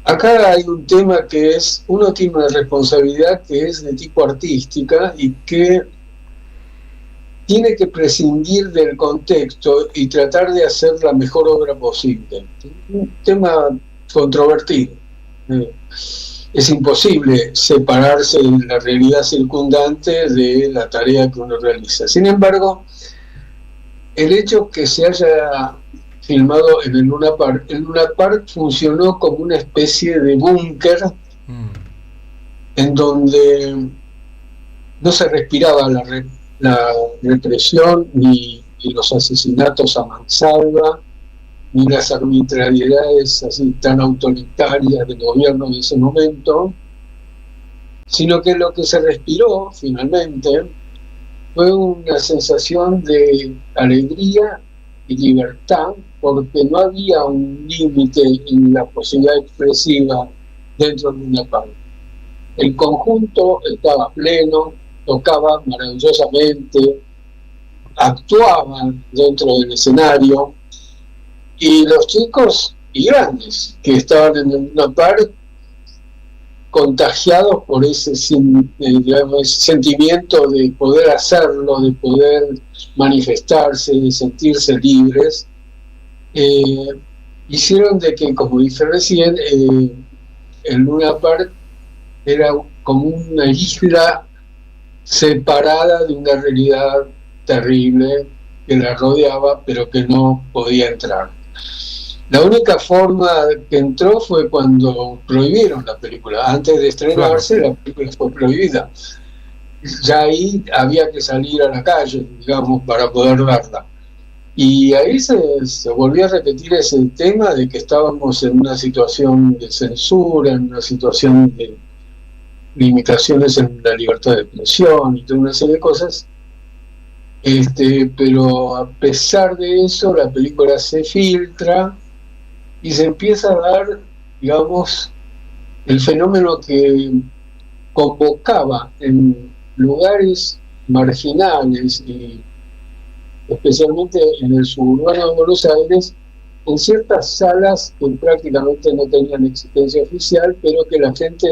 Acá hay un tema que es, uno tiene una responsabilidad que es de tipo artística y que tiene que prescindir del contexto y tratar de hacer la mejor obra posible. Un tema controvertido. Es imposible separarse de la realidad circundante de la tarea que uno realiza. Sin embargo, el hecho que se haya filmado en el Luna Park funcionó como una especie de búnker en donde no se respiraba la represión ni los asesinatos a mansalva ni las arbitrariedades así tan autoritarias del gobierno de ese momento, sino que lo que se respiró finalmente fue una sensación de alegría y libertad, porque no había un límite en la posibilidad expresiva dentro de una parte. El conjunto estaba pleno, tocaba maravillosamente, actuaban dentro del escenario, y los chicos y grandes que estaban en una parte contagiados por ese sentimiento de poder hacerlo, de poder manifestarse, de sentirse libres, hicieron de que, como dije recién, el Luna Park era como una isla separada de una realidad terrible que la rodeaba, pero que no podía entrar. La única forma que entró fue cuando prohibieron la película. Antes de estrenarse, la película fue prohibida. Ya ahí había que salir a la calle, digamos, para poder verla. Y ahí se volvió a repetir ese tema de que estábamos en una situación de censura, en una situación de limitaciones en la libertad de expresión y toda una serie de cosas Pero a pesar de eso, la película se filtra y se empieza a dar, digamos, el fenómeno que convocaba en lugares marginales y especialmente en el suburbano de Buenos Aires, en ciertas salas que prácticamente no tenían existencia oficial, pero que la gente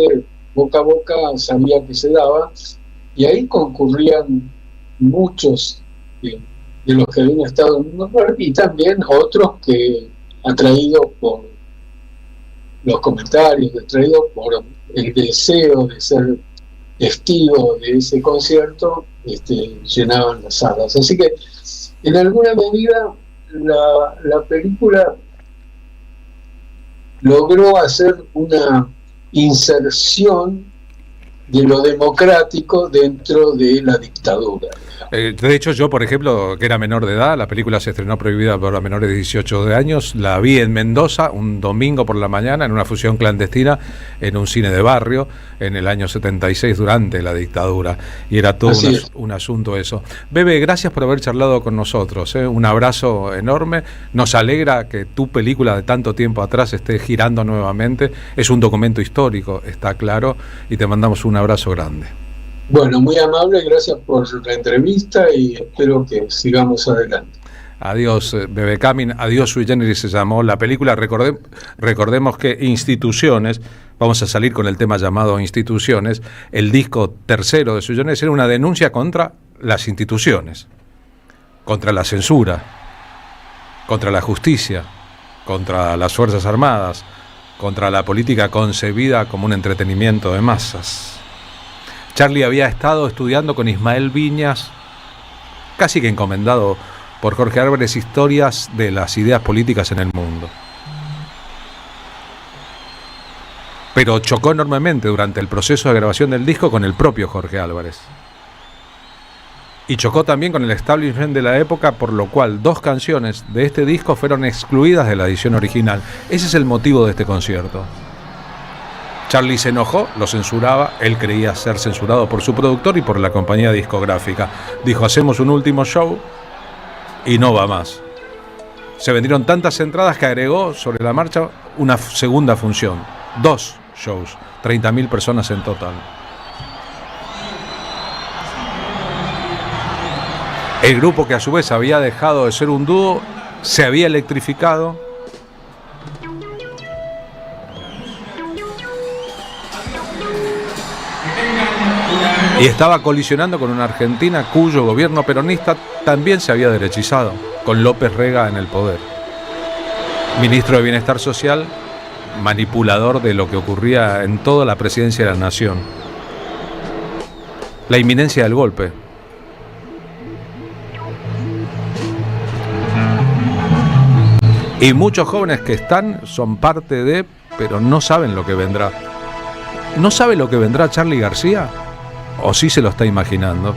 boca a boca sabía que se daba, y ahí concurrían muchos de los que habían estado en un lugar, y también otros que, atraídos por los comentarios, atraídos por el deseo de ser testigos de ese concierto, llenaban las salas. Así que, en alguna medida, la película logró hacer una inserción de lo democrático dentro de la dictadura. De hecho, yo, por ejemplo, que era menor de edad, la película se estrenó prohibida para menores de 18 años, la vi en Mendoza un domingo por la mañana en una función clandestina en un cine de barrio en el año 76 durante la dictadura, y era todo un asunto eso. Bebe, gracias por haber charlado con nosotros, un abrazo enorme, nos alegra que tu película de tanto tiempo atrás esté girando nuevamente, es un documento histórico, está claro, y te mandamos un abrazo grande. Bueno, muy amable, gracias por la entrevista y espero que sigamos adelante. Adiós, Bebe Camin, adiós Sui Generis se llamó la película. Recordemos que Instituciones, vamos a salir con el tema llamado Instituciones, el disco tercero de Sui Generis era una denuncia contra las instituciones, contra la censura, contra la justicia, contra las Fuerzas Armadas, contra la política concebida como un entretenimiento de masas. Charlie había estado estudiando con Ismael Viñas, casi que encomendado por Jorge Álvarez, historias de las ideas políticas en el mundo. Pero chocó enormemente durante el proceso de grabación del disco con el propio Jorge Álvarez. Y chocó también con el establishment de la época, por lo cual 2 canciones de este disco fueron excluidas de la edición original. Ese es el motivo de este concierto. Charlie se enojó, lo censuraba, él creía ser censurado por su productor y por la compañía discográfica. Dijo, hacemos un último show y no va más. Se vendieron tantas entradas que agregó sobre la marcha una segunda función, 2 shows, 30.000 personas en total. El grupo, que a su vez había dejado de ser un dúo, se había electrificado. Y estaba colisionando con una Argentina cuyo gobierno peronista también se había derechizado, con López Rega en el poder. Ministro de Bienestar Social, manipulador de lo que ocurría en toda la presidencia de la nación. La inminencia del golpe. Y muchos jóvenes que son parte de, pero no saben lo que vendrá. ¿No sabe lo que vendrá Charly García? ¿O sí se lo está imaginando?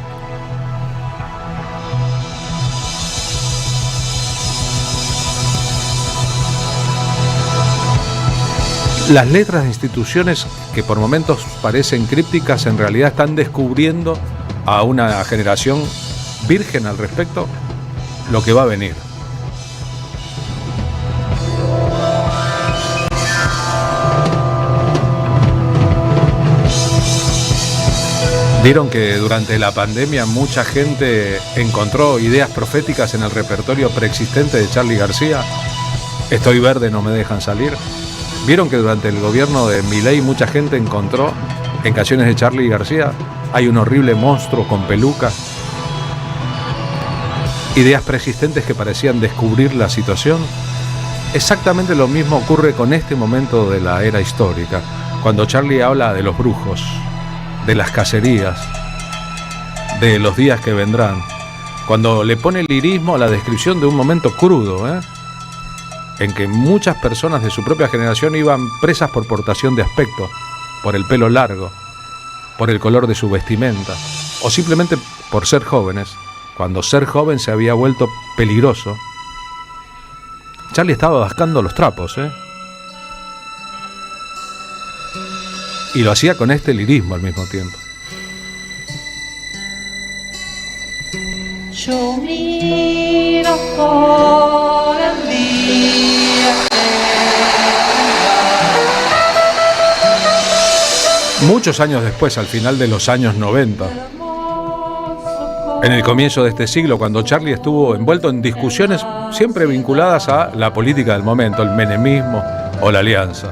Las letras de Instituciones, que por momentos parecen crípticas, en realidad están descubriendo a una generación virgen al respecto lo que va a venir. Vieron que durante la pandemia mucha gente encontró ideas proféticas en el repertorio preexistente de Charly García. Estoy verde, no me dejan salir. Vieron que durante el gobierno de Milei mucha gente encontró en canciones de Charly García hay un horrible monstruo con peluca. Ideas preexistentes que parecían descubrir la situación. Exactamente lo mismo ocurre con este momento de la era histórica, cuando Charly habla de los brujos, de las cacerías, de los días que vendrán, cuando le pone lirismo a la descripción de un momento crudo, en que muchas personas de su propia generación iban presas por portación de aspecto, por el pelo largo, por el color de su vestimenta, o simplemente por ser jóvenes, cuando ser joven se había vuelto peligroso. Charly estaba vascando los trapos, y lo hacía con este lirismo al mismo tiempo. Yo miro por el día. Muchos años después, al final de los años 90, en el comienzo de este siglo, cuando Charlie estuvo envuelto en discusiones siempre vinculadas a la política del momento, el menemismo o la alianza.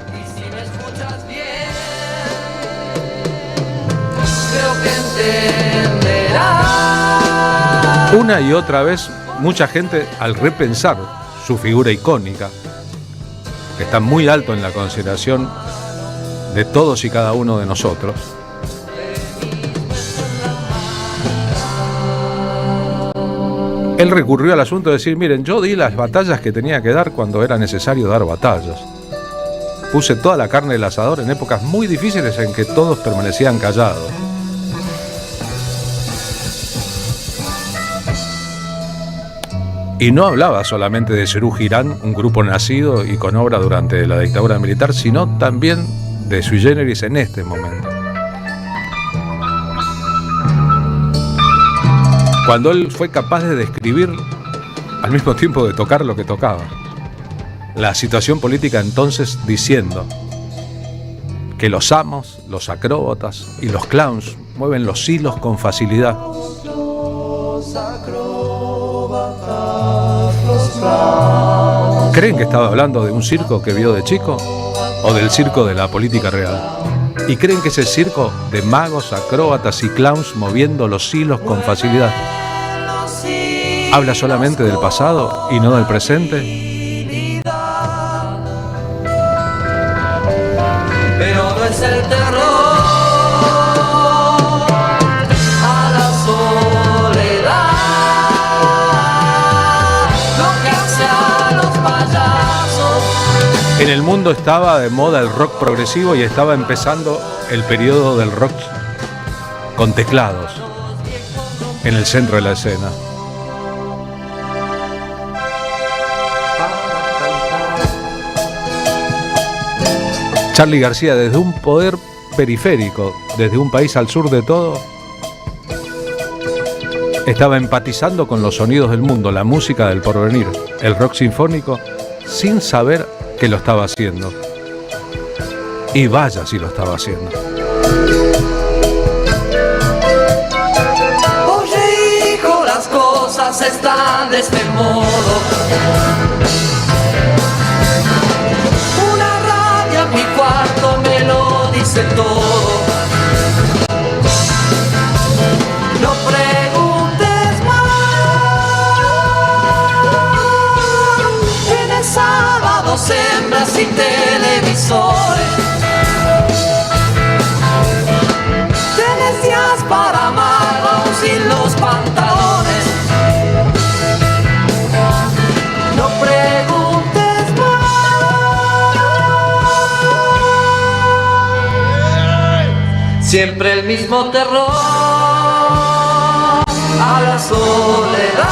Una y otra vez, mucha gente, al repensar su figura icónica, que está muy alto en la consideración de todos y cada uno de nosotros, él recurrió al asunto de decir, miren, yo di las batallas que tenía que dar cuando era necesario dar batallas. Puse toda la carne del asador en épocas muy difíciles en que todos permanecían callados. Y no hablaba solamente de Serú Girán, un grupo nacido y con obra durante la dictadura militar, sino también de Sui Generis en este momento. Cuando él fue capaz de describir, al mismo tiempo de tocar lo que tocaba, la situación política entonces diciendo que los amos, los acróbatas y los clowns mueven los hilos con facilidad. ¿Creen que estaba hablando de un circo que vio de chico o del circo de la política real? ¿Y creen que ese circo de magos, acróbatas y clowns moviendo los hilos con facilidad habla solamente del pasado y no del presente? Pero no es el terror a la soledad lo que hace a los payasos. En el mundo estaba de moda el rock progresivo y estaba empezando el periodo del rock con teclados en el centro de la escena. Charly García, desde un poder periférico, desde un país al sur de todo, estaba empatizando con los sonidos del mundo, la música del porvenir, el rock sinfónico, sin saber que lo estaba haciendo. Y vaya si lo estaba haciendo. Oye, hijo, las cosas están de este modo. Mi cuarto me lo dice todo. No preguntes más. Tienes sábados, hembras y televisores. Tienes días para amar aún sin los pantalones. No preguntes más. Siempre el mismo terror a la soledad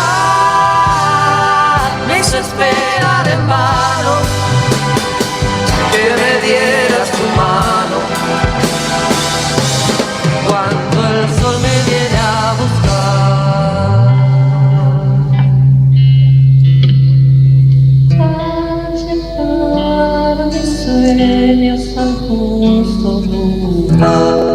me hizo esperar en vano que me dieras tu mano cuando el sol me viene a buscar. Al llegar mis sueños al justo lugar.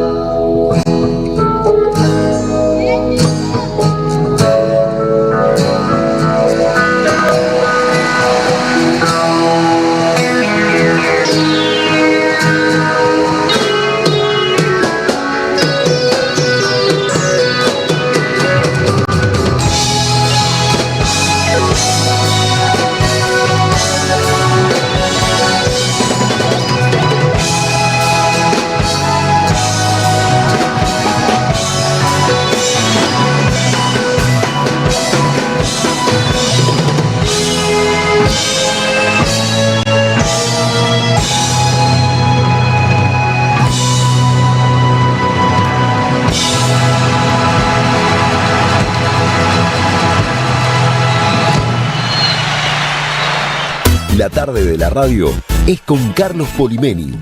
La tarde de la radio es con Carlos Polimeni.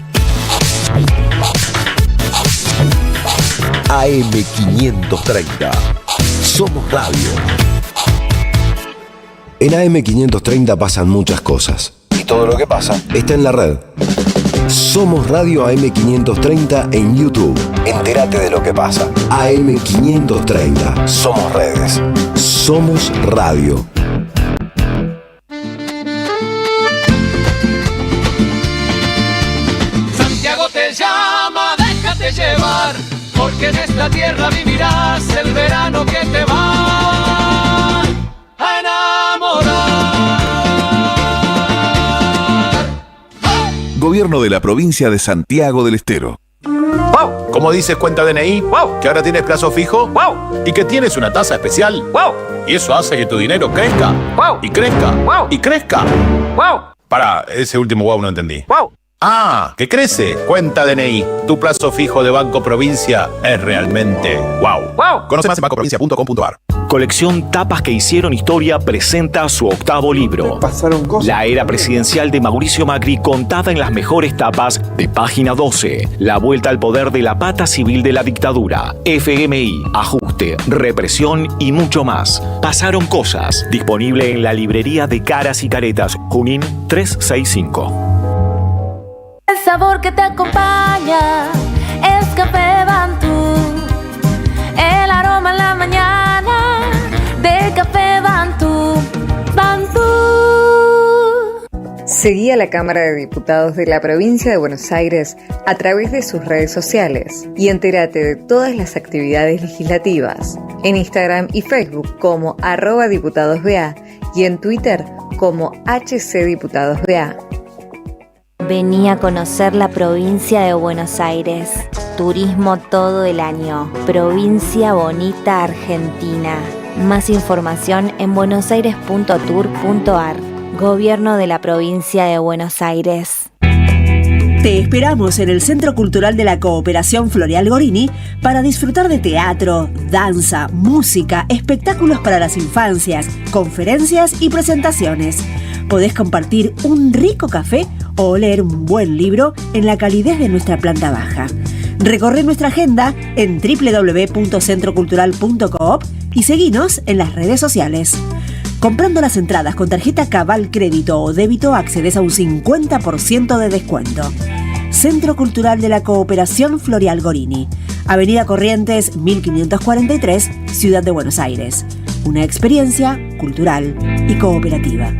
AM 530. Somos Radio. En AM530 pasan muchas cosas. Y todo lo que pasa está en la red. Somos Radio AM530 en YouTube. Entérate de lo que pasa. AM530. Somos redes. Somos radio. Santiago te llama, déjate llevar, porque en esta tierra vivirás el verano que te va a enamorar. Gobierno de la provincia de Santiago del Estero. ¡Wow! ¿Cómo dices cuenta DNI? ¡Wow! Que ahora tienes plazo fijo. ¡Wow! Y que tienes una tasa especial. ¡Wow! Y eso hace que tu dinero crezca. ¡Wow! Y crezca. ¡Wow! Y crezca. ¡Wow! Pará, ese último wow no entendí. ¡Wow! Ah, que crece. Cuenta DNI. Tu plazo fijo de Banco Provincia es realmente wow. ¡Wow! Conoce más en bancoprovincia.com.ar. Colección Tapas que hicieron historia presenta su octavo libro. La era presidencial de Mauricio Macri contada en las mejores tapas de Página 12. La vuelta al poder de la pata civil de la dictadura. FMI, ajuste, represión y mucho más. Pasaron cosas. Disponible en la librería de Caras y Caretas, Junín 365. El sabor que te acompaña es Café Bantú. El aroma en la mañana de Café Bantú. Bantú. Seguí a la Cámara de Diputados de la Provincia de Buenos Aires a través de sus redes sociales y entérate de todas las actividades legislativas en Instagram y Facebook como @diputadosBA y en Twitter como HCDiputadosBA. Vení a conocer la provincia de Buenos Aires. Turismo todo el año. Provincia bonita Argentina. Más información en buenosaires.tour.ar. Gobierno de la provincia de Buenos Aires. Te esperamos en el Centro Cultural de la Cooperación Floreal Gorini para disfrutar de teatro, danza, música, espectáculos para las infancias, conferencias y presentaciones. Podés compartir un rico café o leer un buen libro en la calidez de nuestra planta baja. Recorre nuestra agenda en www.centrocultural.coop y seguinos en las redes sociales. Comprando las entradas con tarjeta Cabal Crédito o Débito accedes a un 50% de descuento. Centro Cultural de la Cooperación Floreal Gorini, Avenida Corrientes 1543, Ciudad de Buenos Aires. Una experiencia cultural y cooperativa.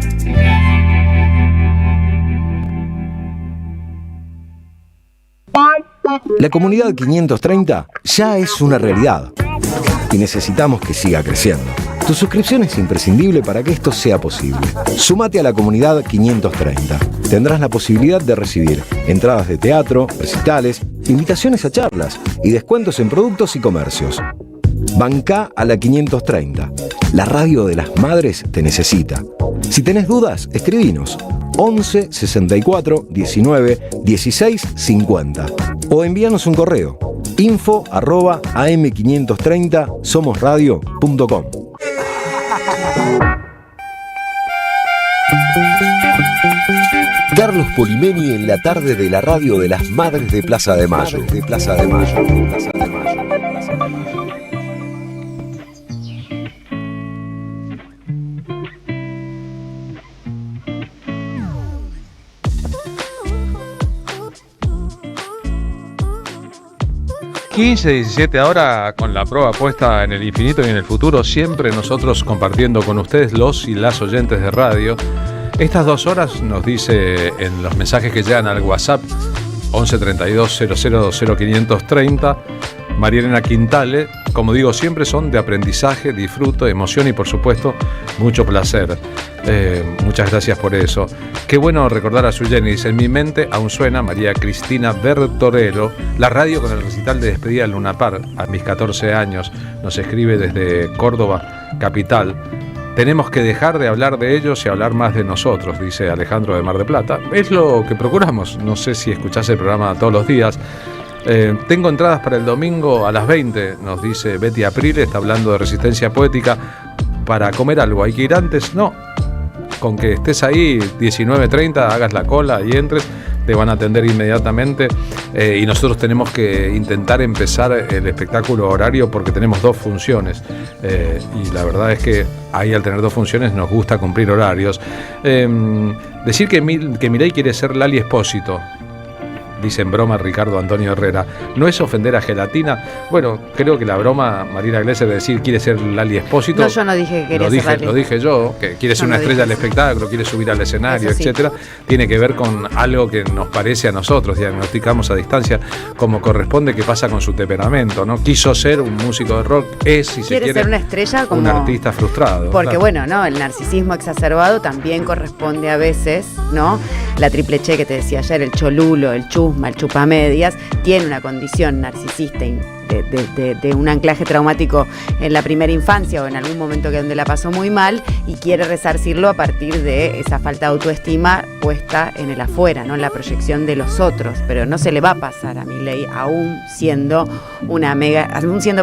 La comunidad 530 ya es una realidad y necesitamos que siga creciendo. Tu suscripción es imprescindible para que esto sea posible. Súmate a la comunidad 530. Tendrás la posibilidad de recibir entradas de teatro, recitales, invitaciones a charlas y descuentos en productos y comercios. Bancá a la 530. La radio de las madres te necesita. Si tenés dudas, escribinos 11 64 19 16 50 o envíanos un correo info@am530somosradio.com. Carlos Polimeni en la tarde de la radio de las Madres de Plaza de Mayo. 15, 17 ahora con la prueba puesta en el infinito y en el futuro, siempre nosotros compartiendo con ustedes, los y las oyentes de radio. Estas 2 horas nos dice en los mensajes que llegan al WhatsApp 11 32 00 0530 María Elena Quintale, como digo siempre, son de aprendizaje, disfruto, emoción y por supuesto mucho placer. Muchas gracias por eso. Qué bueno recordar a su Jenny. Dice, en mi mente aún suena María Cristina Bertorello, la radio con el recital de despedida del Luna Park a mis 14 años. Nos escribe desde Córdoba, capital. Tenemos que dejar de hablar de ellos y hablar más de nosotros, dice Alejandro de Mar del Plata. Es lo que procuramos. No sé si escuchás el programa todos los días. Tengo entradas para el domingo a las 20, nos dice Betty Aprile, está hablando de resistencia poética. Para comer algo, ¿hay que ir antes? No. Con que estés ahí 19:30, hagas la cola y entres, te van a atender inmediatamente, y nosotros tenemos que intentar empezar el espectáculo horario porque tenemos 2 funciones, y la verdad es que ahí, al tener 2 funciones, nos gusta cumplir horarios. Decir que Milei quiere ser Lali Espósito, dice en broma Ricardo Antonio Herrera, ¿no es ofender a Gelatina? Bueno, creo que la broma, Marina Glesser, de decir quiere ser Lali Espósito. No, yo no dije que quería ser Lali. Lo dije yo, que quiere ser una estrella del espectáculo, quiere subir al escenario, sí, etcétera. Tiene que ver con algo que nos parece a nosotros, diagnosticamos a distancia como corresponde, que pasa con su temperamento, ¿no? Quiso ser un músico de rock, es, si se quiere, ser una estrella, como un artista frustrado. Porque claro. bueno, ¿no? El narcisismo exacerbado también corresponde a veces, ¿no? La triple che que te decía ayer, el cholulo, el chusma, el chupamedias, tiene una condición narcisista de un anclaje traumático en la primera infancia o en algún momento que donde la pasó muy mal, y quiere resarcirlo a partir de esa falta de autoestima puesta en el afuera, ¿no? En la proyección de los otros. Pero no se le va a pasar a Milei, aún siendo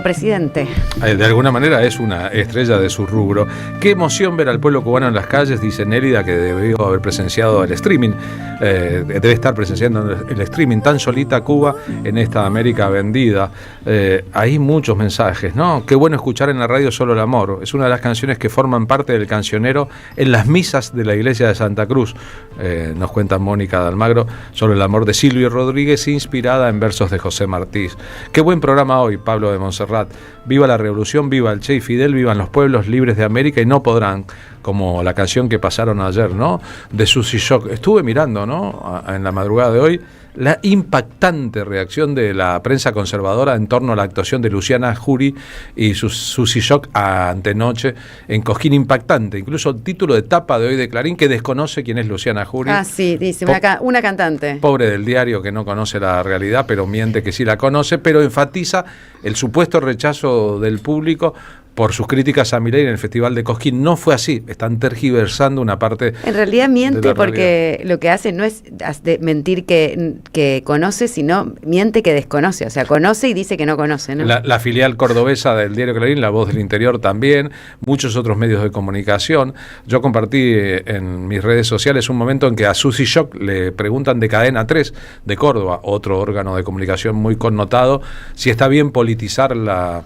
presidente. De alguna manera es una estrella de su rubro. Qué emoción ver al pueblo cubano en las calles, dice Nélida, que debió haber presenciado el streaming. Debe estar presenciando el streaming. Tan solita Cuba en esta América vendida. Hay muchos mensajes, ¿no? Qué bueno escuchar en la radio Solo el Amor. Es una de las canciones que forman parte del cancionero en las misas de la iglesia de Santa Cruz. Nos cuenta Mónica de Almagro. Solo el Amor de Silvio Rodríguez, inspirada en versos de José Martí. Qué buen programa hoy, Pablo de Montserrat. Viva la revolución, viva el Che y Fidel, vivan los pueblos libres de América y no podrán, como la canción que pasaron ayer, ¿no? De Susy Shock. Estuve mirando, ¿no? En la madrugada de hoy, la impactante reacción de la prensa conservadora en torno a la actuación de Luciana Jury y Susy Shock antenoche en Cosquín. Impactante, incluso el título de tapa de hoy de Clarín, que desconoce quién es Luciana Jury. Ah, sí, dice, una cantante. Pobre del diario, que no conoce la realidad, pero miente que sí la conoce, pero enfatiza el supuesto rechazo del público por sus críticas a Milei en el Festival de Cosquín. No fue así, están tergiversando una parte. En realidad miente, porque lo que hace no es mentir que conoce, sino miente que desconoce. O sea, conoce y dice que no conoce, ¿no? La filial cordobesa del diario Clarín, La Voz del Interior también, muchos otros medios de comunicación. Yo compartí en mis redes sociales un momento en que a Susy Shock le preguntan de Cadena 3 de Córdoba, otro órgano de comunicación muy connotado, si está bien politizar la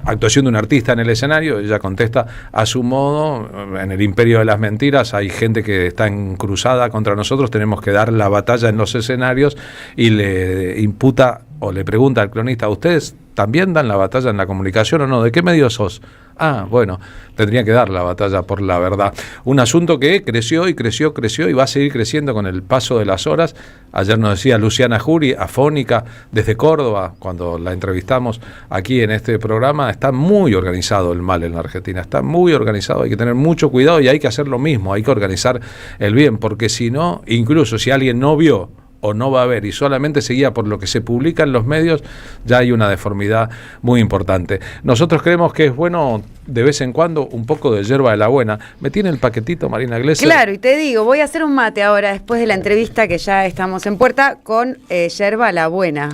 actuación de un artista en el escenario. Ella contesta a su modo: en el imperio de las mentiras hay gente que está encruzada contra nosotros, tenemos que dar la batalla en los escenarios, y le imputa o le pregunta al cronista: ¿ustedes también dan la batalla en la comunicación o no? ¿De qué medio sos? Ah, bueno, tendría que dar la batalla por la verdad. Un asunto que creció y creció y va a seguir creciendo con el paso de las horas. Ayer nos decía Luciana Jury, afónica, desde Córdoba, cuando la entrevistamos aquí en este programa. Está muy organizado el mal en la Argentina, está muy organizado, hay que tener mucho cuidado y hay que hacer lo mismo, hay que organizar el bien, porque si no, incluso si alguien no vio o no va a ver y solamente se guía por lo que se publica en los medios, ya hay una deformidad muy importante. Nosotros creemos que es bueno de vez en cuando un poco de yerba de la buena. ¿Me tiene el paquetito, Marina Glesser? Claro, y te digo, voy a hacer un mate ahora después de la entrevista, que ya estamos en puerta, con yerba la buena.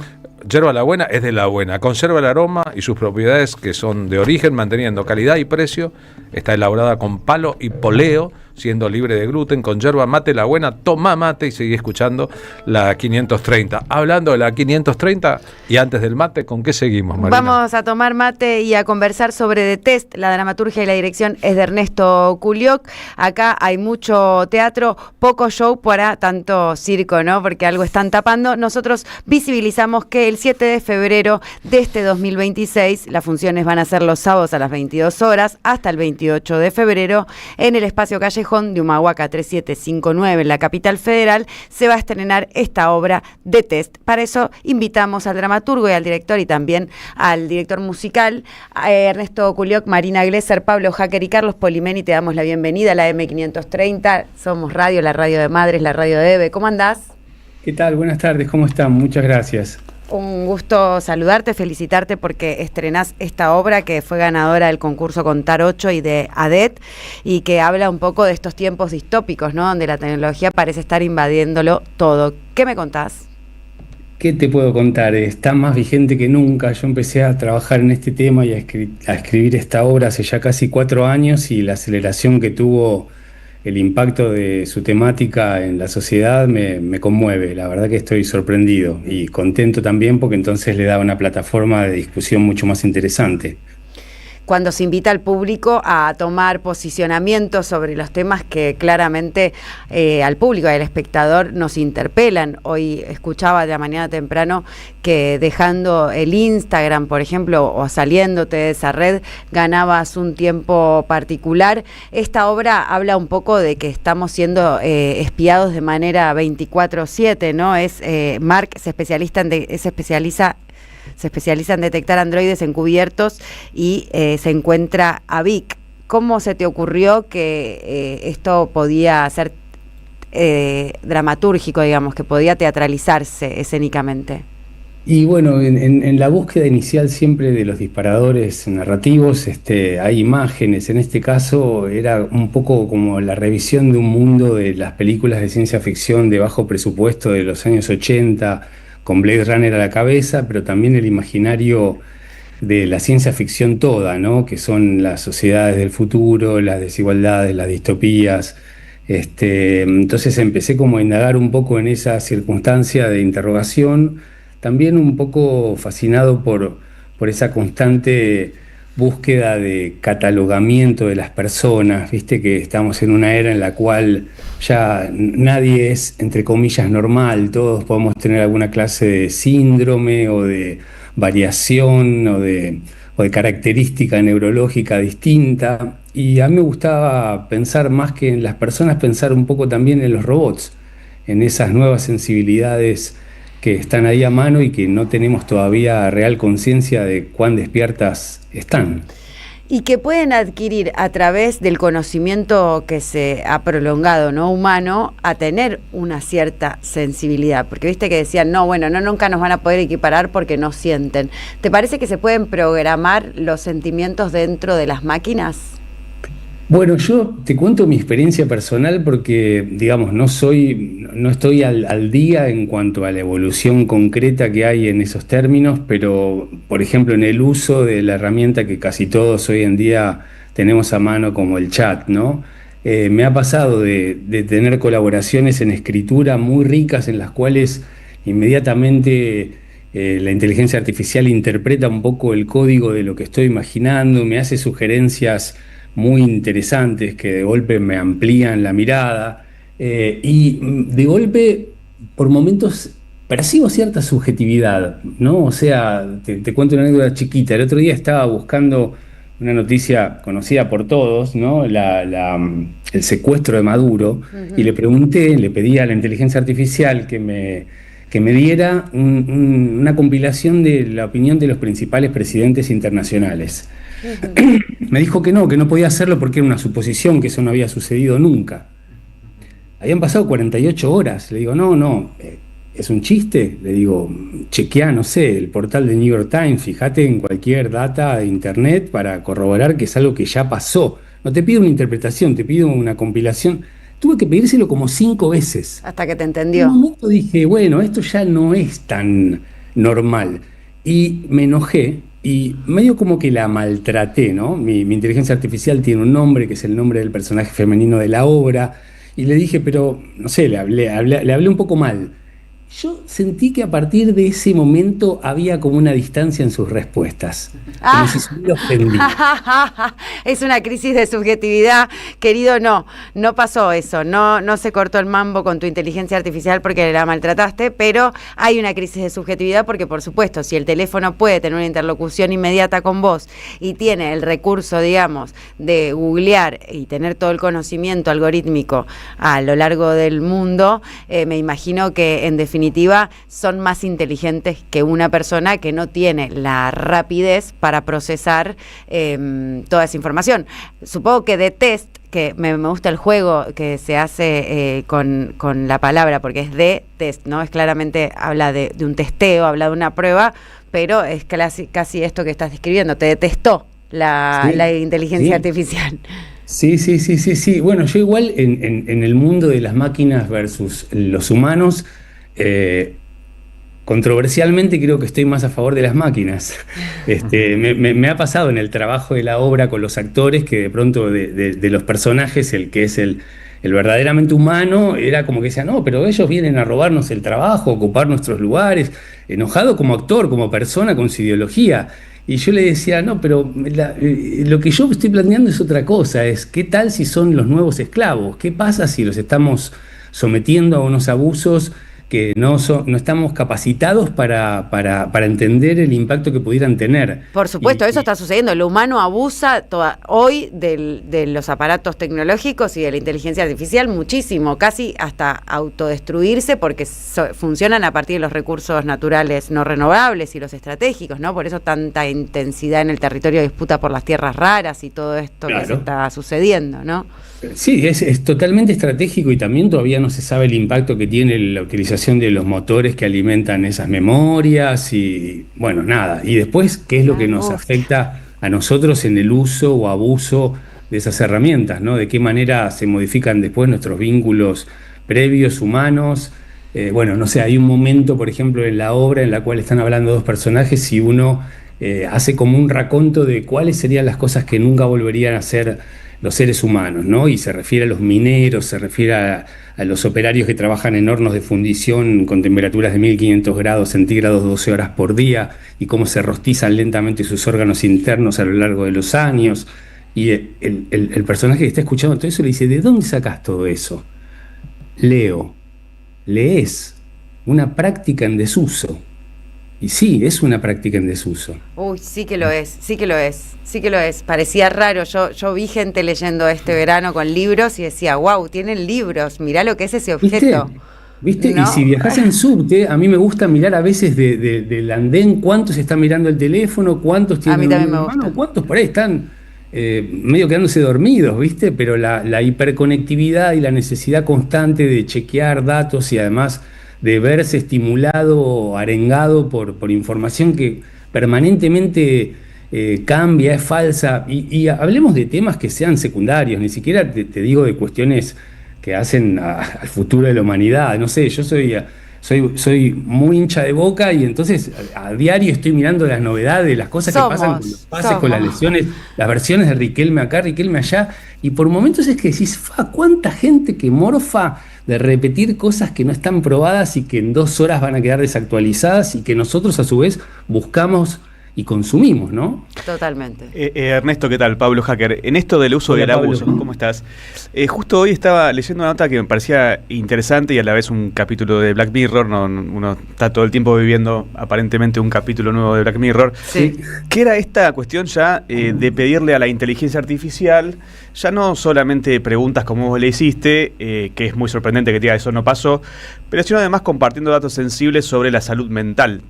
Yerba la buena es de la buena, conserva el aroma y sus propiedades, que son de origen, manteniendo calidad y precio. Está elaborada con palo y poleo, siendo libre de gluten, con yerba mate la buena. Toma mate y seguí escuchando la 530. Hablando de la 530 y antes del mate, ¿con qué seguimos, Marina? Vamos a tomar mate y a conversar sobre The Test. La dramaturgia y la dirección es de Ernesto Culioc. Acá hay mucho teatro, poco show para tanto circo, ¿no? Porque algo están tapando. Nosotros visibilizamos que el 7 de febrero de este 2026, las funciones van a ser los sábados a las 22 horas hasta el 28 de febrero en el espacio Callejón de Humahuaca 3759 en la capital federal. Se va a estrenar esta obra The Test. Para eso invitamos al dramaturgo y al director, y también al director musical, a Ernesto Culioc, Marina Glesser, Pablo Hacker y Carlos Polimeni. Te damos la bienvenida a la M530. Somos radio, la radio de Madres, la radio de EVE. ¿Cómo andás? ¿Qué tal? Buenas tardes, ¿cómo están? Muchas gracias. Un gusto saludarte, felicitarte porque estrenás esta obra que fue ganadora del concurso Contar 8 y de ADET, y que habla un poco de estos tiempos distópicos, ¿no? Donde la tecnología parece estar invadiéndolo todo. ¿Qué me contás? ¿Qué te puedo contar? Está más vigente que nunca. Yo empecé a trabajar en este tema y a escribir esta obra hace ya casi 4 años, y la aceleración que tuvo el impacto de su temática en la sociedad me conmueve. La verdad que estoy sorprendido y contento también porque entonces le da una plataforma de discusión mucho más interesante. Cuando se invita al público a tomar posicionamiento sobre los temas que claramente al público, al espectador, nos interpelan. Hoy escuchaba de la mañana temprano que dejando el Instagram, por ejemplo, o saliéndote de esa red, ganabas un tiempo particular. Esta obra habla un poco de que estamos siendo espiados de manera 24/7, ¿no? Mark se especializa en detectar androides encubiertos y se encuentra a Vic. ¿Cómo se te ocurrió que esto podía ser dramatúrgico, digamos, que podía teatralizarse escénicamente? Y bueno, en la búsqueda inicial siempre de los disparadores narrativos, hay imágenes. En este caso era un poco como la revisión de un mundo de las películas de ciencia ficción de bajo presupuesto de los años 80, con Blade Runner a la cabeza, pero también el imaginario de la ciencia ficción toda, ¿no? Que son las sociedades del futuro, las desigualdades, las distopías. Entonces empecé como a indagar un poco en esa circunstancia de interrogación, también un poco fascinado por esa constante búsqueda de catalogamiento de las personas. Viste que estamos en una era en la cual ya nadie es, entre comillas, normal. Todos podemos tener alguna clase de síndrome o de variación o de característica neurológica distinta. Y a mí me gustaba pensar más que en las personas, pensar un poco también en los robots, en esas nuevas sensibilidades que están ahí a mano y que no tenemos todavía real conciencia de cuán despiertas están. Y que pueden adquirir a través del conocimiento que se ha prolongado, ¿no? Humano, a tener una cierta sensibilidad. Porque viste que decían, nunca nos van a poder equiparar porque no sienten. ¿Te parece que se pueden programar los sentimientos dentro de las máquinas? Bueno, yo te cuento mi experiencia personal porque, digamos, no estoy al día en cuanto a la evolución concreta que hay en esos términos, pero, por ejemplo, en el uso de la herramienta que casi todos hoy en día tenemos a mano, como el chat, ¿no? Me ha pasado de tener colaboraciones en escritura muy ricas en las cuales inmediatamente la inteligencia artificial interpreta un poco el código de lo que estoy imaginando, me hace sugerencias muy interesantes que de golpe me amplían la mirada y de golpe por momentos percibo cierta subjetividad, ¿no? O sea, te cuento una anécdota chiquita. El otro día estaba buscando una noticia conocida por todos, ¿no? El secuestro de Maduro. Y le pedí a la inteligencia artificial que me diera una compilación de la opinión de los principales presidentes internacionales. Me dijo que no podía hacerlo porque era una suposición, que eso no había sucedido nunca. Habían pasado 48 horas. Le digo, no, ¿es un chiste? Le digo, chequeá, no sé, el portal de New York Times, fíjate en cualquier data de internet para corroborar que es algo que ya pasó. No te pido una interpretación, te pido una compilación. Tuve que pedírselo como 5 veces. Hasta que te entendió. En un momento dije, bueno, esto ya no es tan normal. Y me enojé. Y medio como que la maltraté, ¿no? Mi inteligencia artificial tiene un nombre, que es el nombre del personaje femenino de la obra, y le dije, pero, no sé, le hablé un poco mal. Yo sentí que a partir de ese momento había como una distancia en sus respuestas. Como si se hubiera ofendido. Es una crisis de subjetividad, querido. No pasó eso. No se cortó el mambo con tu inteligencia artificial porque la maltrataste, pero hay una crisis de subjetividad porque, por supuesto, si el teléfono puede tener una interlocución inmediata con vos y tiene el recurso, digamos, de googlear y tener todo el conocimiento algorítmico a lo largo del mundo, me imagino que en definitiva son más inteligentes que una persona que no tiene la rapidez para procesar toda esa información. Supongo que de test, que me gusta el juego que se hace con la palabra, porque es de test, ¿no? Es claramente, habla de un testeo, habla de una prueba, pero es casi esto que estás describiendo, te detestó la inteligencia artificial. Sí. Bueno, yo igual en el mundo de las máquinas versus los humanos, controversialmente creo que estoy más a favor de las máquinas. Me ha pasado en el trabajo de la obra con los actores que de pronto de los personajes, el que es el el verdaderamente humano era como que decía, no, pero ellos vienen a robarnos el trabajo, a ocupar nuestros lugares, enojado como actor, como persona, con su ideología. Y yo le decía, no, pero lo que yo estoy planteando es otra cosa, es qué tal si son los nuevos esclavos, qué pasa si los estamos sometiendo a unos abusos que no estamos capacitados para entender el impacto que pudieran tener. Por supuesto, eso está sucediendo. El humano abusa hoy de los aparatos tecnológicos y de la inteligencia artificial muchísimo, casi hasta autodestruirse, porque funcionan a partir de los recursos naturales no renovables y los estratégicos, ¿no? Por eso tanta intensidad en el territorio de disputa por las tierras raras y todo esto que se está sucediendo, ¿no? Sí, es totalmente estratégico y también todavía no se sabe el impacto que tiene la utilización de los motores que alimentan esas memorias y bueno, nada. Y después, ¿qué es lo que nos afecta a nosotros en el uso o abuso de esas herramientas, ¿no? De qué manera se modifican después nuestros vínculos previos, humanos. Bueno, no sé, hay un momento, por ejemplo, en la obra en la cual están hablando dos personajes y uno hace como un raconto de cuáles serían las cosas que nunca volverían a hacer los seres humanos, ¿no? Y se refiere a los mineros, se refiere a los operarios que trabajan en hornos de fundición con temperaturas de 1500 grados centígrados 12 horas por día y cómo se rostizan lentamente sus órganos internos a lo largo de los años. Y el personaje que está escuchando todo eso le dice, ¿de dónde sacás todo eso? Leo, lees, una práctica en desuso. Y sí, es una práctica en desuso. Uy, sí que lo es, sí que lo es, sí que lo es. Parecía raro, yo vi gente leyendo este verano con libros y decía, wow, tienen libros, mirá lo que es ese objeto. ¿Viste? ¿No? Y si viajás en subte, a mí me gusta mirar a veces del andén cuántos están mirando el teléfono, cuántos tienen a mí también un me en mano, gusta. cuántos por ahí están medio quedándose dormidos, ¿viste? Pero la hiperconectividad y la necesidad constante de chequear datos y además de verse estimulado o arengado por información que permanentemente cambia, es falsa. Y hablemos de temas que sean secundarios, ni siquiera te digo de cuestiones que hacen al futuro de la humanidad. No sé, yo soy muy hincha de Boca y entonces a diario estoy mirando las novedades, las cosas que pasan con los pases, con las lesiones, las versiones de Riquelme acá, Riquelme allá, y por momentos es que decís, cuánta gente que morfa de repetir cosas que no están probadas y que en 2 horas van a quedar desactualizadas y que nosotros a su vez buscamos y consumimos, ¿no? Totalmente. Ernesto, ¿qué tal? Pablo Hacker. En esto del uso del abuso, ¿cómo estás? Justo hoy estaba leyendo una nota que me parecía interesante y a la vez un capítulo de Black Mirror. Uno está todo el tiempo viviendo aparentemente un capítulo nuevo de Black Mirror. Sí. Que era esta cuestión ya de pedirle a la inteligencia artificial, ya no solamente preguntas como vos le hiciste, que es muy sorprendente que te diga eso no pasó, pero sino además compartiendo datos sensibles sobre la salud mental.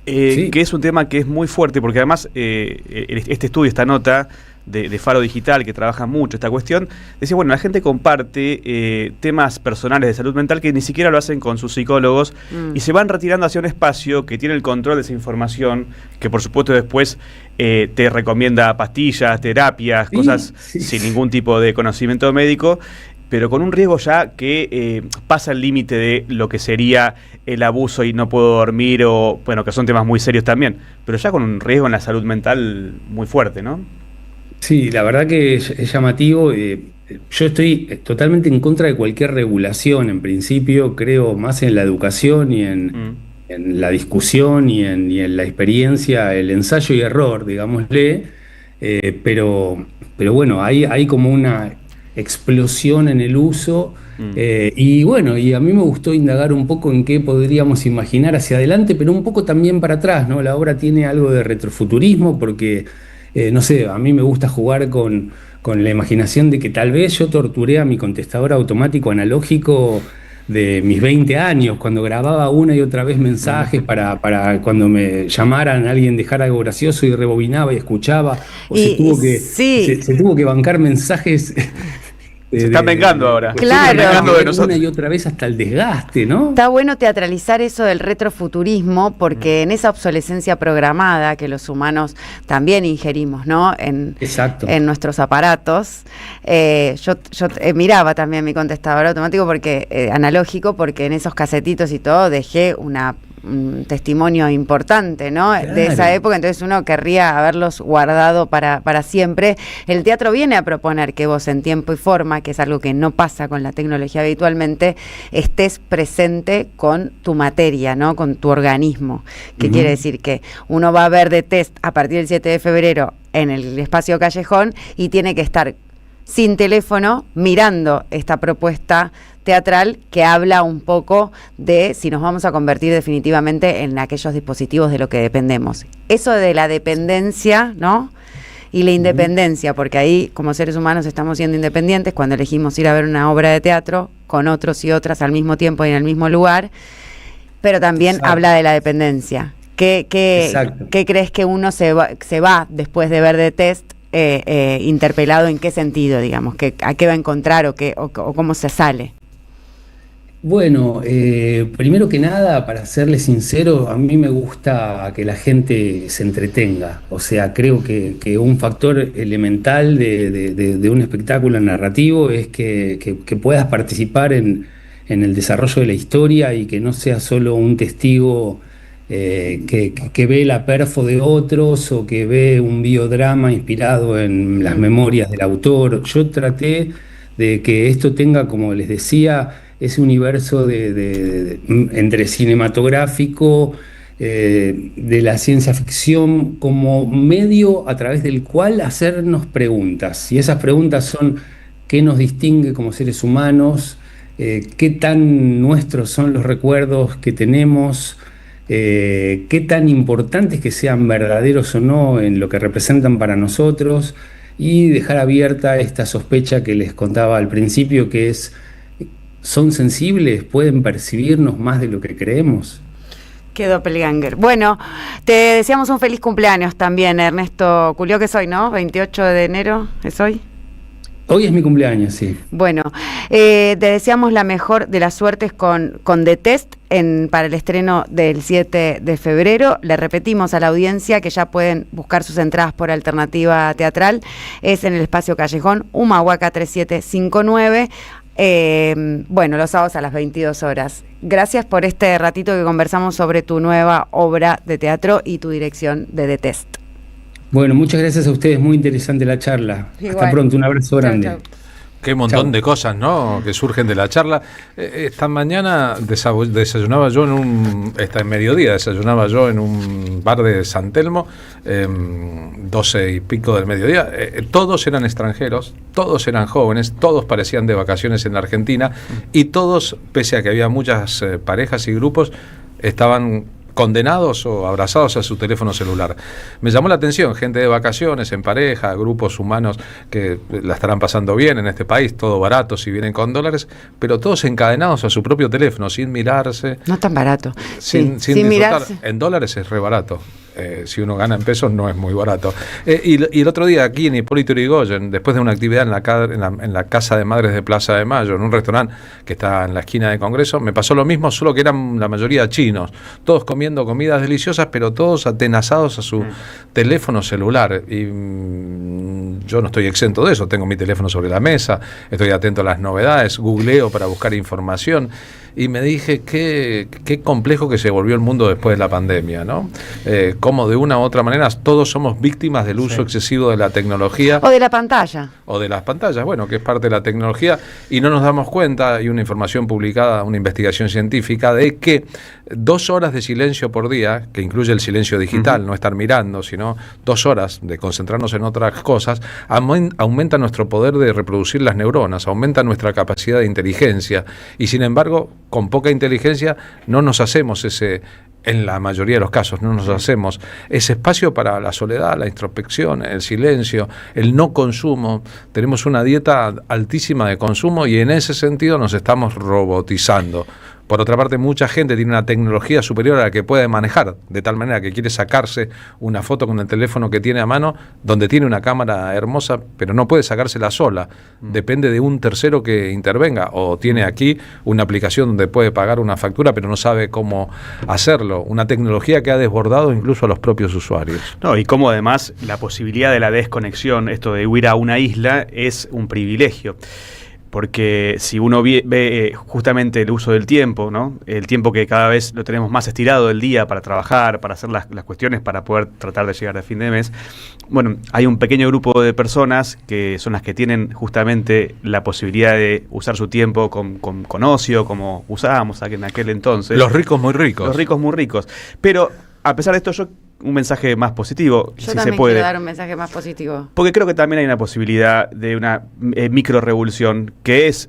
Sí. Que es un tema que es muy fuerte, porque además este estudio, esta nota de Faro Digital, que trabaja mucho esta cuestión, decía, bueno, la gente comparte temas personales de salud mental que ni siquiera lo hacen con sus psicólogos y se van retirando hacia un espacio que tiene el control de esa información, que por supuesto después te recomienda pastillas, terapias, cosas sin ningún tipo de conocimiento médico, pero con un riesgo ya que pasa el límite de lo que sería el abuso y no puedo dormir, o bueno, que son temas muy serios también, pero ya con un riesgo en la salud mental muy fuerte, ¿no? Sí, la verdad que es llamativo. Yo estoy totalmente en contra de cualquier regulación, en principio creo más en la educación y en la discusión y en la experiencia, el ensayo y error, digámosle, pero bueno, hay como una explosión en el uso y bueno, y a mí me gustó indagar un poco en qué podríamos imaginar hacia adelante, pero un poco también para atrás, ¿no? La obra tiene algo de retrofuturismo porque, no sé, a mí me gusta jugar con la imaginación de que tal vez yo torturé a mi contestador automático analógico de mis 20 años, cuando grababa una y otra vez mensajes para cuando me llamaran alguien dejar algo gracioso y rebobinaba y escuchaba, o se tuvo que bancar mensajes. Se están vengando ahora. Claro. Se están vengando de nosotros. Una y otra vez hasta el desgaste, ¿no? Está bueno teatralizar eso del retrofuturismo, porque en esa obsolescencia programada que los humanos también ingerimos, ¿no? En nuestros aparatos. Yo miraba también mi contestador automático, porque analógico, porque en esos casetitos y todo dejé una un testimonio importante, ¿no? Claro. De esa época, entonces uno querría haberlos guardado para siempre. El teatro viene a proponer que vos en tiempo y forma, que es algo que no pasa con la tecnología habitualmente, estés presente con tu materia, ¿no? Con tu organismo. ¿Qué quiere decir? Que uno va a ver The Test a partir del 7 de febrero en el espacio Callejón y tiene que estar sin teléfono mirando esta propuesta teatral que habla un poco de si nos vamos a convertir definitivamente en aquellos dispositivos de lo que dependemos. Eso de la dependencia, ¿no? Y la independencia, porque ahí como seres humanos estamos siendo independientes cuando elegimos ir a ver una obra de teatro con otros y otras al mismo tiempo y en el mismo lugar, pero también habla de la dependencia. ¿Qué crees que uno se va después de ver The Test interpelado? ¿En qué sentido, digamos? ¿A qué va a encontrar o cómo se sale? Bueno, primero que nada, para serle sincero, a mí me gusta que la gente se entretenga. O sea, creo que un factor elemental de un espectáculo narrativo es que puedas participar en el desarrollo de la historia y que no seas solo un testigo que ve la perfo de otros o que ve un biodrama inspirado en las memorias del autor. Yo traté de que esto tenga, como les decía, ese universo entre cinematográfico, de la ciencia ficción, como medio a través del cual hacernos preguntas. Y esas preguntas son: ¿qué nos distingue como seres humanos? ¿Qué tan nuestros son los recuerdos que tenemos? ¿Qué tan importantes que sean verdaderos o no en lo que representan para nosotros? Y dejar abierta esta sospecha que les contaba al principio, que es: ¿son sensibles? ¿Pueden percibirnos más de lo que creemos? Qué doppelganger. Bueno, te deseamos un feliz cumpleaños también, Ernesto Culió, que soy, ¿no? 28 de enero, ¿es hoy? Hoy es mi cumpleaños, sí. Bueno, te deseamos la mejor de las suertes con The Test para el estreno del 7 de febrero. Le repetimos a la audiencia que ya pueden buscar sus entradas por Alternativa Teatral. Es en el espacio Callejón, Humahuaca 3759. Bueno, los sábados a las 22 horas. Gracias por este ratito que conversamos sobre tu nueva obra de teatro y tu dirección de The Test. Bueno, muchas gracias a ustedes, muy interesante la charla. Igual. Hasta pronto, un abrazo grande. Chau. Qué montón de cosas, ¿no?, que surgen de la charla. Esta mañana desayunaba yo en mediodía desayunaba yo en un bar de San Telmo, 12 y pico del mediodía. Todos eran extranjeros, todos eran jóvenes, todos parecían de vacaciones en la Argentina y todos, pese a que había muchas parejas y grupos, estaban condenados o abrazados a su teléfono celular. Me llamó la atención, gente de vacaciones, en pareja, grupos humanos que la estarán pasando bien en este país, todo barato si vienen con dólares, pero todos encadenados a su propio teléfono, sin mirarse. No tan barato. Sin mirarse. En dólares es re barato. Si uno gana en pesos no es muy barato. Y el otro día aquí en Hipólito Yrigoyen, después de una actividad en la Casa de Madres de Plaza de Mayo, en un restaurante que está en la esquina de Congreso, me pasó lo mismo, solo que eran la mayoría chinos, todos comiendo comidas deliciosas, pero todos atenazados a su teléfono celular. Y yo no estoy exento de eso, tengo mi teléfono sobre la mesa, estoy atento a las novedades, googleo para buscar información. Y me dije qué complejo que se volvió el mundo después de la pandemia, ¿no? Cómo de una u otra manera todos somos víctimas del uso excesivo de la tecnología. O de la pantalla. O de las pantallas, bueno, que es parte de la tecnología, y no nos damos cuenta, hay una información publicada, una investigación científica, de que 2 horas de silencio por día, que incluye el silencio digital, no estar mirando, sino 2 horas de concentrarnos en otras cosas, aumenta nuestro poder de reproducir las neuronas, aumenta nuestra capacidad de inteligencia, y sin embargo, con poca inteligencia no nos hacemos en la mayoría de los casos, no nos hacemos ese espacio para la soledad, la introspección, el silencio, el no consumo. Tenemos una dieta altísima de consumo y en ese sentido nos estamos robotizando. Por otra parte, mucha gente tiene una tecnología superior a la que puede manejar, de tal manera que quiere sacarse una foto con el teléfono que tiene a mano, donde tiene una cámara hermosa, pero no puede sacársela sola. Depende de un tercero que intervenga, o tiene aquí una aplicación donde puede pagar una factura, pero no sabe cómo hacerlo. Una tecnología que ha desbordado incluso a los propios usuarios. No, y cómo además la posibilidad de la desconexión, esto de huir a una isla, es un privilegio. porque si uno ve justamente el uso del tiempo, ¿no? El tiempo que cada vez lo tenemos más estirado del día para trabajar, para hacer las cuestiones, para poder tratar de llegar a fin de mes, bueno, hay un pequeño grupo de personas que son las que tienen justamente la posibilidad de usar su tiempo con ocio, como usábamos en aquel entonces. Los ricos muy ricos. Los ricos muy ricos. Pero a pesar de esto, un mensaje más positivo, Yo si también se puede. quiero dar un mensaje más positivo. Porque creo que también hay una posibilidad de una micro revolución que es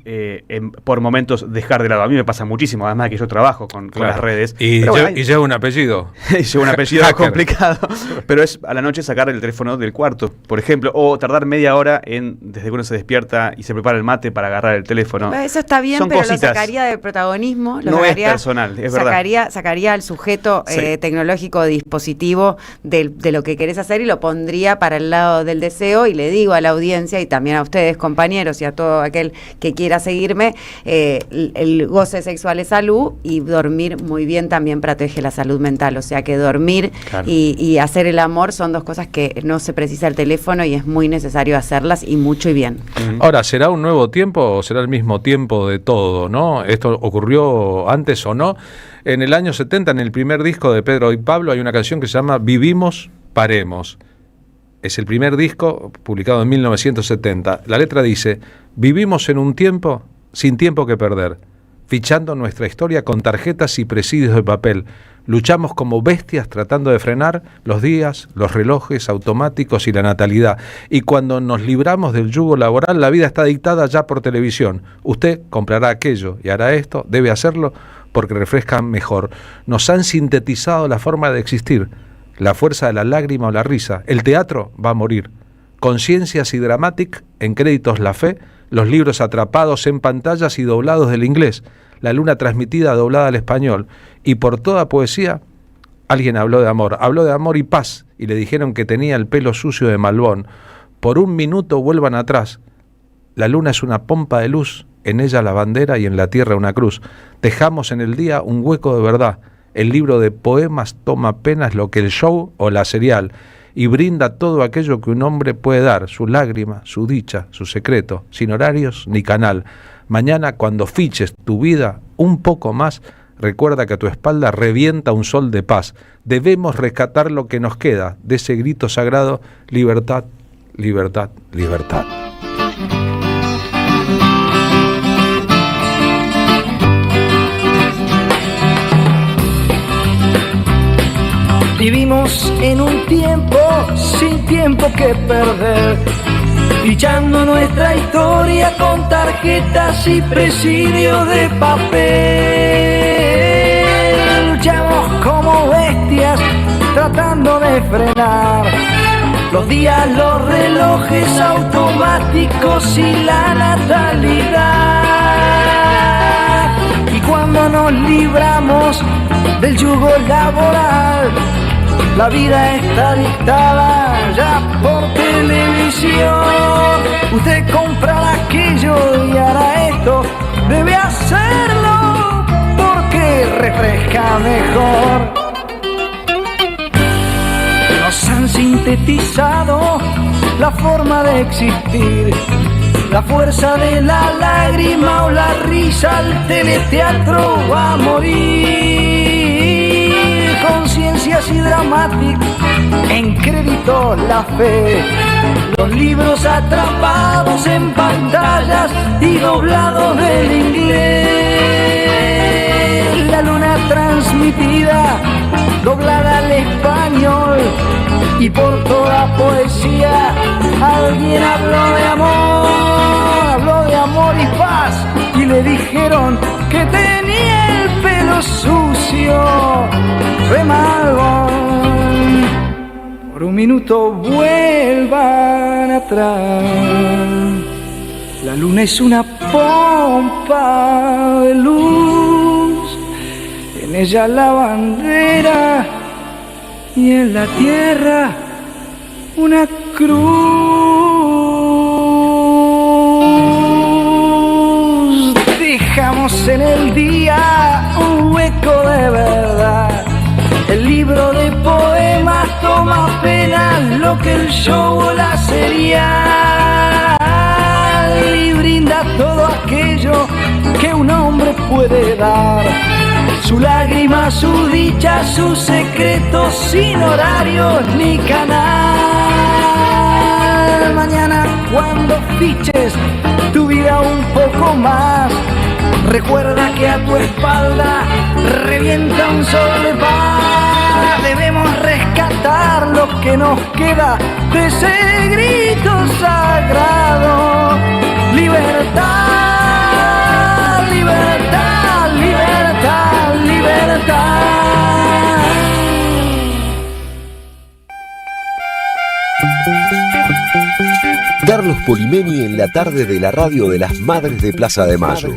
por momentos dejar de lado. A mí me pasa muchísimo, además de que yo trabajo con las redes. Y lleva un apellido. Lleva un apellido complicado. Pero es a la noche sacar el teléfono del cuarto, por ejemplo, o tardar media hora desde que uno se despierta y se prepara el mate para agarrar el teléfono. Eso está bien, Son pero cositas. lo sacaría de protagonismo. No es personal, es verdad. Sacaría al sujeto Sí. tecnológico dispositivo de lo que querés hacer y lo pondría para el lado del deseo, y le digo a la audiencia y también a ustedes, compañeros, y a todo aquel que quiera seguirme, el goce sexual es salud, y dormir muy bien también protege la salud mental. O sea que dormir Claro. y hacer el amor son dos cosas que no se precisa el teléfono y es muy necesario hacerlas, y mucho y bien. Ahora, ¿será un nuevo tiempo o será el mismo tiempo de todo, no? ¿Esto ocurrió antes o no? En el año 70, en el primer disco de Pedro y Pablo, hay una canción que se llama Vivimos, Paremos. Es el primer disco publicado en 1970. La letra dice: vivimos en un tiempo sin tiempo que perder, fichando nuestra historia con tarjetas y presidios de papel. Luchamos como bestias tratando de frenar los días, los relojes automáticos y la natalidad. Y cuando nos libramos del yugo laboral, la vida está dictada ya por televisión. Usted comprará aquello y hará esto, debe hacerlo porque refresca mejor. Nos han sintetizado la forma de existir, la fuerza de la lágrima o la risa. El teatro va a morir. Conciencias y Dramatic, en créditos La Fe, los libros atrapados en pantallas y doblados del inglés, la luna transmitida doblada al español, y por toda poesía alguien habló de amor y paz, y le dijeron que tenía el pelo sucio de Malbón. Por un minuto vuelvan atrás, la luna es una pompa de luz, en ella la bandera y en la tierra una cruz. Dejamos en el día un hueco de verdad, el libro de poemas toma apenas lo que el show o la serial, y brinda todo aquello que un hombre puede dar, su lágrima, su dicha, su secreto, sin horarios ni canal. Mañana, cuando fiches tu vida un poco más, recuerda que a tu espalda revienta un sol de paz. Debemos rescatar lo que nos queda de ese grito sagrado: libertad, libertad, libertad. Vivimos en un tiempo sin tiempo que perder, fichando nuestra historia con tarjetas y presidios de papel. Luchamos como bestias tratando de frenar los días, los relojes automáticos y la natalidad. Y cuando nos libramos del yugo laboral, la vida está dictada ya por televisión. Usted comprará aquello y hará esto, debe hacerlo porque refresca mejor. Nos han sintetizado la forma de existir, la fuerza de la lágrima o la risa, el teleteatro va a morir. Conciencias y Dramatic, en crédito La Fe, los libros atrapados en pantallas y doblados del inglés, la luna transmitida doblada al español, y por toda poesía alguien habló de amor y paz, y le dijeron que tenía el pelo sucio de Malbón. Por un minuto vuelvan atrás, la luna es una pompa de luz, en ella la bandera y en la tierra una cruz. Dejamos en el día un hueco de verdad, el libro de poemas toma apenas lo que el show o la serial, y brinda brinda todo aquello que un hombre puede dar. Su lágrima, su dicha, sus secretos, sin horarios ni canal. Mañana cuando fiches tu vida un poco más, recuerda que a tu espalda revienta un sol de paz. Debemos rescatar lo que nos queda de ese grito sagrado. Libertad, libertad, libertad, libertad. Carlos Polimeni en la tarde de la radio de las Madres de Plaza de Mayo.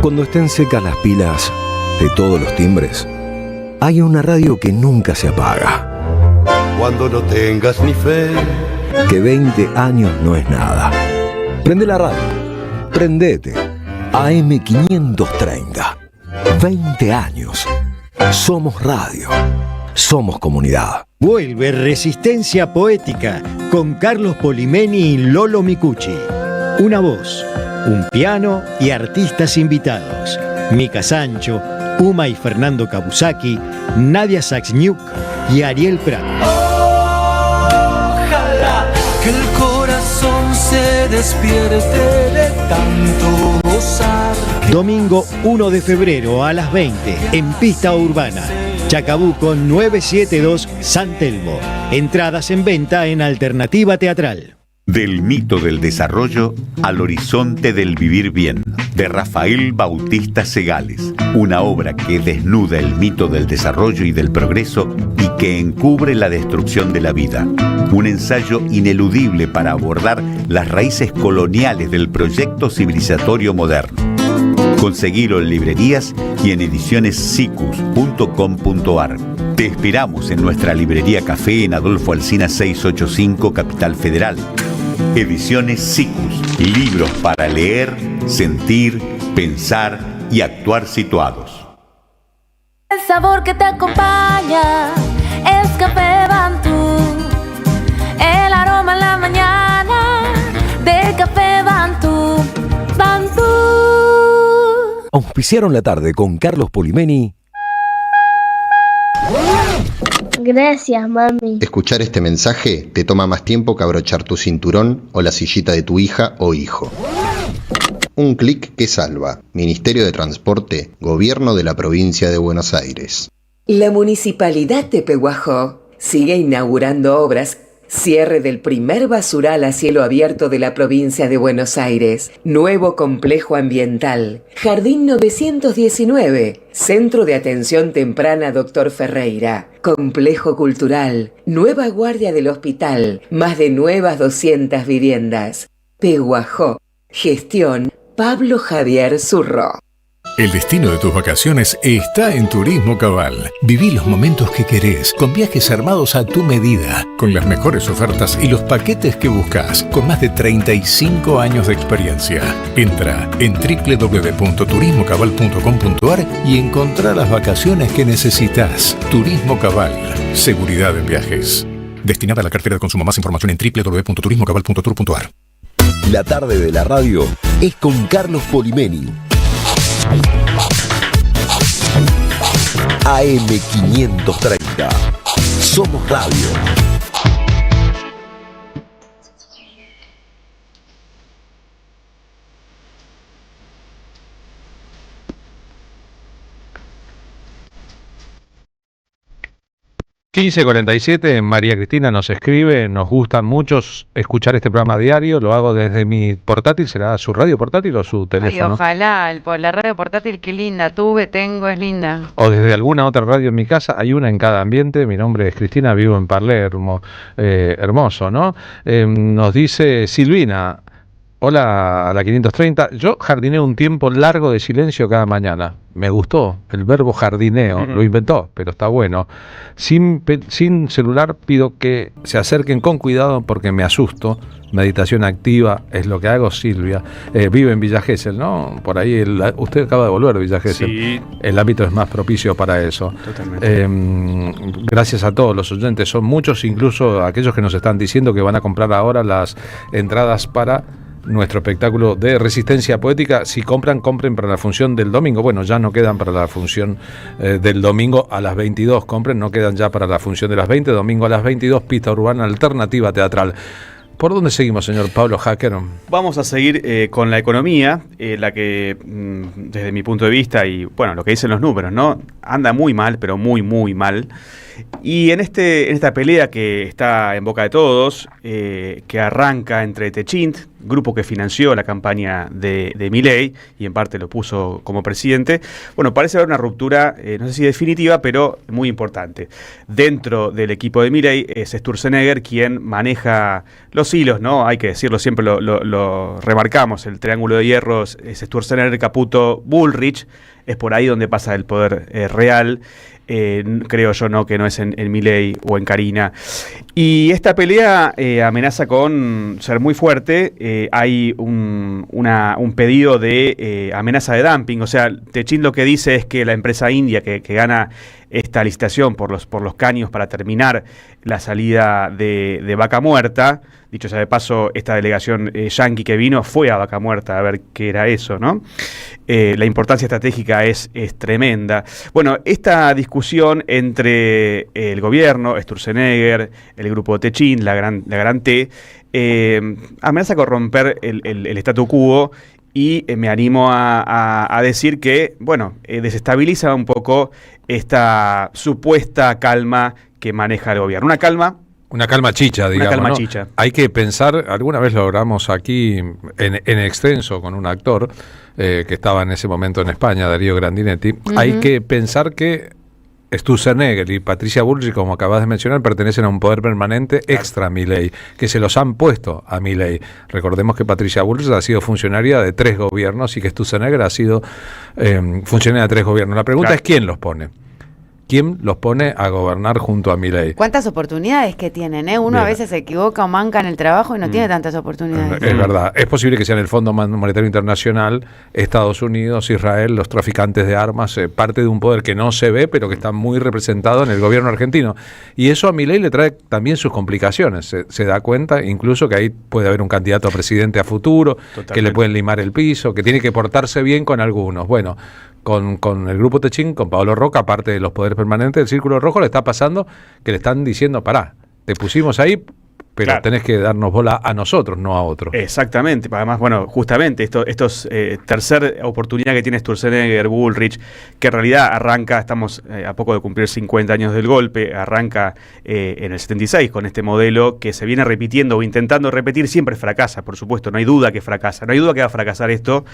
Cuando estén secas las pilas de todos los timbres, hay una radio que nunca se apaga. Cuando no tengas ni fe, Que 20 años no es nada. Prende la radio. Prendete. AM530. 20 años. Somos radio. Somos comunidad. Vuelve Resistencia Poética con Carlos Polimeni y Lolo Micucci. Una voz, un piano y artistas invitados. Mica Sancho, Uma y Fernando Kabusaki, Nadia Saxniuk y Ariel Prat. Ojalá que el corazón se despierte de tanto gozar. Domingo 1 de febrero a las 20 en Pista Urbana. Chacabuco 972 San Telmo. Entradas en venta en Alternativa Teatral. Del mito del desarrollo al horizonte del vivir bien, de Rafael Bautista Segales, una obra que desnuda el mito del desarrollo y del progreso y que encubre la destrucción de la vida. Un ensayo ineludible para abordar las raíces coloniales del proyecto civilizatorio moderno. Conseguilo en librerías y en edicionessicus.com.ar. Te esperamos en nuestra librería Café en Adolfo Alsina 685, Capital Federal. Ediciones Sicus, libros para leer, sentir, pensar y actuar situados. El sabor que te acompaña es Café Bantú. El aroma en la mañana de Café Bantú. Bantú. Auspiciaron la tarde con Carlos Polimeni. Gracias, mami. Escuchar este mensaje te toma más tiempo que abrochar tu cinturón o la sillita de tu hija o hijo. Un clic que salva. Ministerio de Transporte, Gobierno de la Provincia de Buenos Aires. La Municipalidad de Pehuajó sigue inaugurando obras. Cierre del primer basural a cielo abierto de la provincia de Buenos Aires. Nuevo complejo ambiental. Jardín 919. Centro de Atención Temprana Dr. Ferreira. Complejo cultural. Nueva guardia del hospital. Más de nuevas 200 viviendas. Pehuajó. Gestión Pablo Javier Zurro. El destino de tus vacaciones está en Turismo Cabal. Viví los momentos que querés, con viajes armados a tu medida, con las mejores ofertas y los paquetes que buscas, con más de 35 años de experiencia. Entra en www.turismocabal.com.ar y encontrá las vacaciones que necesitas. Turismo Cabal. Seguridad en viajes. Destinada a la cartera de consumo. Más información en www.turismocabal.tour.ar. La tarde de la radio es con Carlos Polimeni. AM530. Somos radio. .47, María Cristina nos escribe, nos gusta mucho escuchar este programa diario, lo hago desde mi portátil, ¿será su radio portátil o su teléfono? Ay, ojalá, la radio portátil, qué linda, tengo, es linda. O desde alguna otra radio en mi casa, hay una en cada ambiente. Mi nombre es Cristina, vivo en Palermo, hermoso, ¿no? Nos dice Silvina, Hola a la 530. Yo jardineo un tiempo largo de silencio cada mañana. Me gustó el verbo jardineo, lo inventó, pero está bueno. Sin celular pido que se acerquen con cuidado porque me asusto. Meditación activa es lo que hago, Silvia. Vive en Villa Gesell, ¿no? Por ahí, usted acaba de volver de Villa Gesell. Sí. El ámbito es más propicio para eso. Totalmente. Gracias a todos los oyentes, son muchos, incluso aquellos que nos están diciendo que van a comprar ahora las entradas para nuestro espectáculo de resistencia poética. Si compren para la función del domingo. Bueno, ya no quedan para la función del domingo a las 22. Compren, no quedan ya para la función de las 20. Domingo a las 22, pista urbana alternativa teatral. ¿Por dónde seguimos, señor Pablo Hacker? Vamos a seguir con la economía, la que, desde mi punto de vista, y bueno, lo que dicen los números, ¿no? Anda muy mal, pero muy, muy mal. Y en esta pelea que está en boca de todos, que arranca entre Techint, grupo que financió la campaña de Milei y en parte lo puso como presidente, bueno, parece haber una ruptura, no sé si definitiva, pero muy importante. Dentro del equipo de Milei es Sturzenegger quien maneja los hilos, ¿no? Hay que decirlo, siempre lo remarcamos, el triángulo de hierro es Sturzenegger, Caputo, Bullrich, es por ahí donde pasa el poder real. Creo yo que no es en Milei o en Carina. Y esta pelea amenaza con ser muy fuerte. Hay un pedido de amenaza de dumping. O sea, Techint lo que dice es que la empresa india que gana esta licitación por los caños para terminar la salida de Vaca Muerta, dicho sea de paso, esta delegación yanqui que vino fue a Vaca Muerta a ver qué era eso, ¿no? La importancia estratégica es tremenda. Bueno, esta discusión entre el gobierno, Sturzenegger, el grupo Techint, la gran T, amenaza con romper el statu quo. Y me animo a decir que, bueno, desestabiliza un poco esta supuesta calma que maneja el gobierno. Una calma chicha, digamos. Una calma, ¿no? Chicha. Hay que pensar, alguna vez lo hablamos aquí en extenso con un actor que estaba en ese momento en España, Darío Grandinetti. Hay que pensar que Sturzenegger y Patricia Bullrich, como acabas de mencionar, pertenecen a un poder permanente extra Milei, que se los han puesto a Milei. Recordemos que Patricia Bullrich ha sido funcionaria de 3 gobiernos y que Sturzenegger ha sido funcionaria de 3 gobiernos. La pregunta es ¿quién los pone? ¿Quién los pone a gobernar junto a Milei? ¿Cuántas oportunidades que tienen? Uno Bien. A veces se equivoca o manca en el trabajo y no tiene tantas oportunidades. Es verdad. Es posible que sean el Fondo Monetario Internacional, Estados Unidos, Israel, los traficantes de armas, parte de un poder que no se ve, pero que está muy representado en el gobierno argentino. Y eso a Milei le trae también sus complicaciones. Se da cuenta incluso que ahí puede haber un candidato a presidente a futuro, Totalmente. Que le pueden limar el piso, que tiene que portarse bien con algunos. Bueno, con el grupo Techint, con Pablo Roca, aparte de los poderes permanentes del Círculo Rojo, le está pasando que le están diciendo, pará, te pusimos ahí, pero claro, tenés que darnos bola a nosotros, no a otros. Exactamente. Además, bueno, justamente estos tercera oportunidad que tiene Sturzenegger, Bullrich, que en realidad arranca, estamos a poco de cumplir 50 años del golpe, arranca en el 76 con este modelo que se viene repitiendo o intentando repetir, siempre fracasa, por supuesto, no hay duda que fracasa, no hay duda que va a fracasar esto.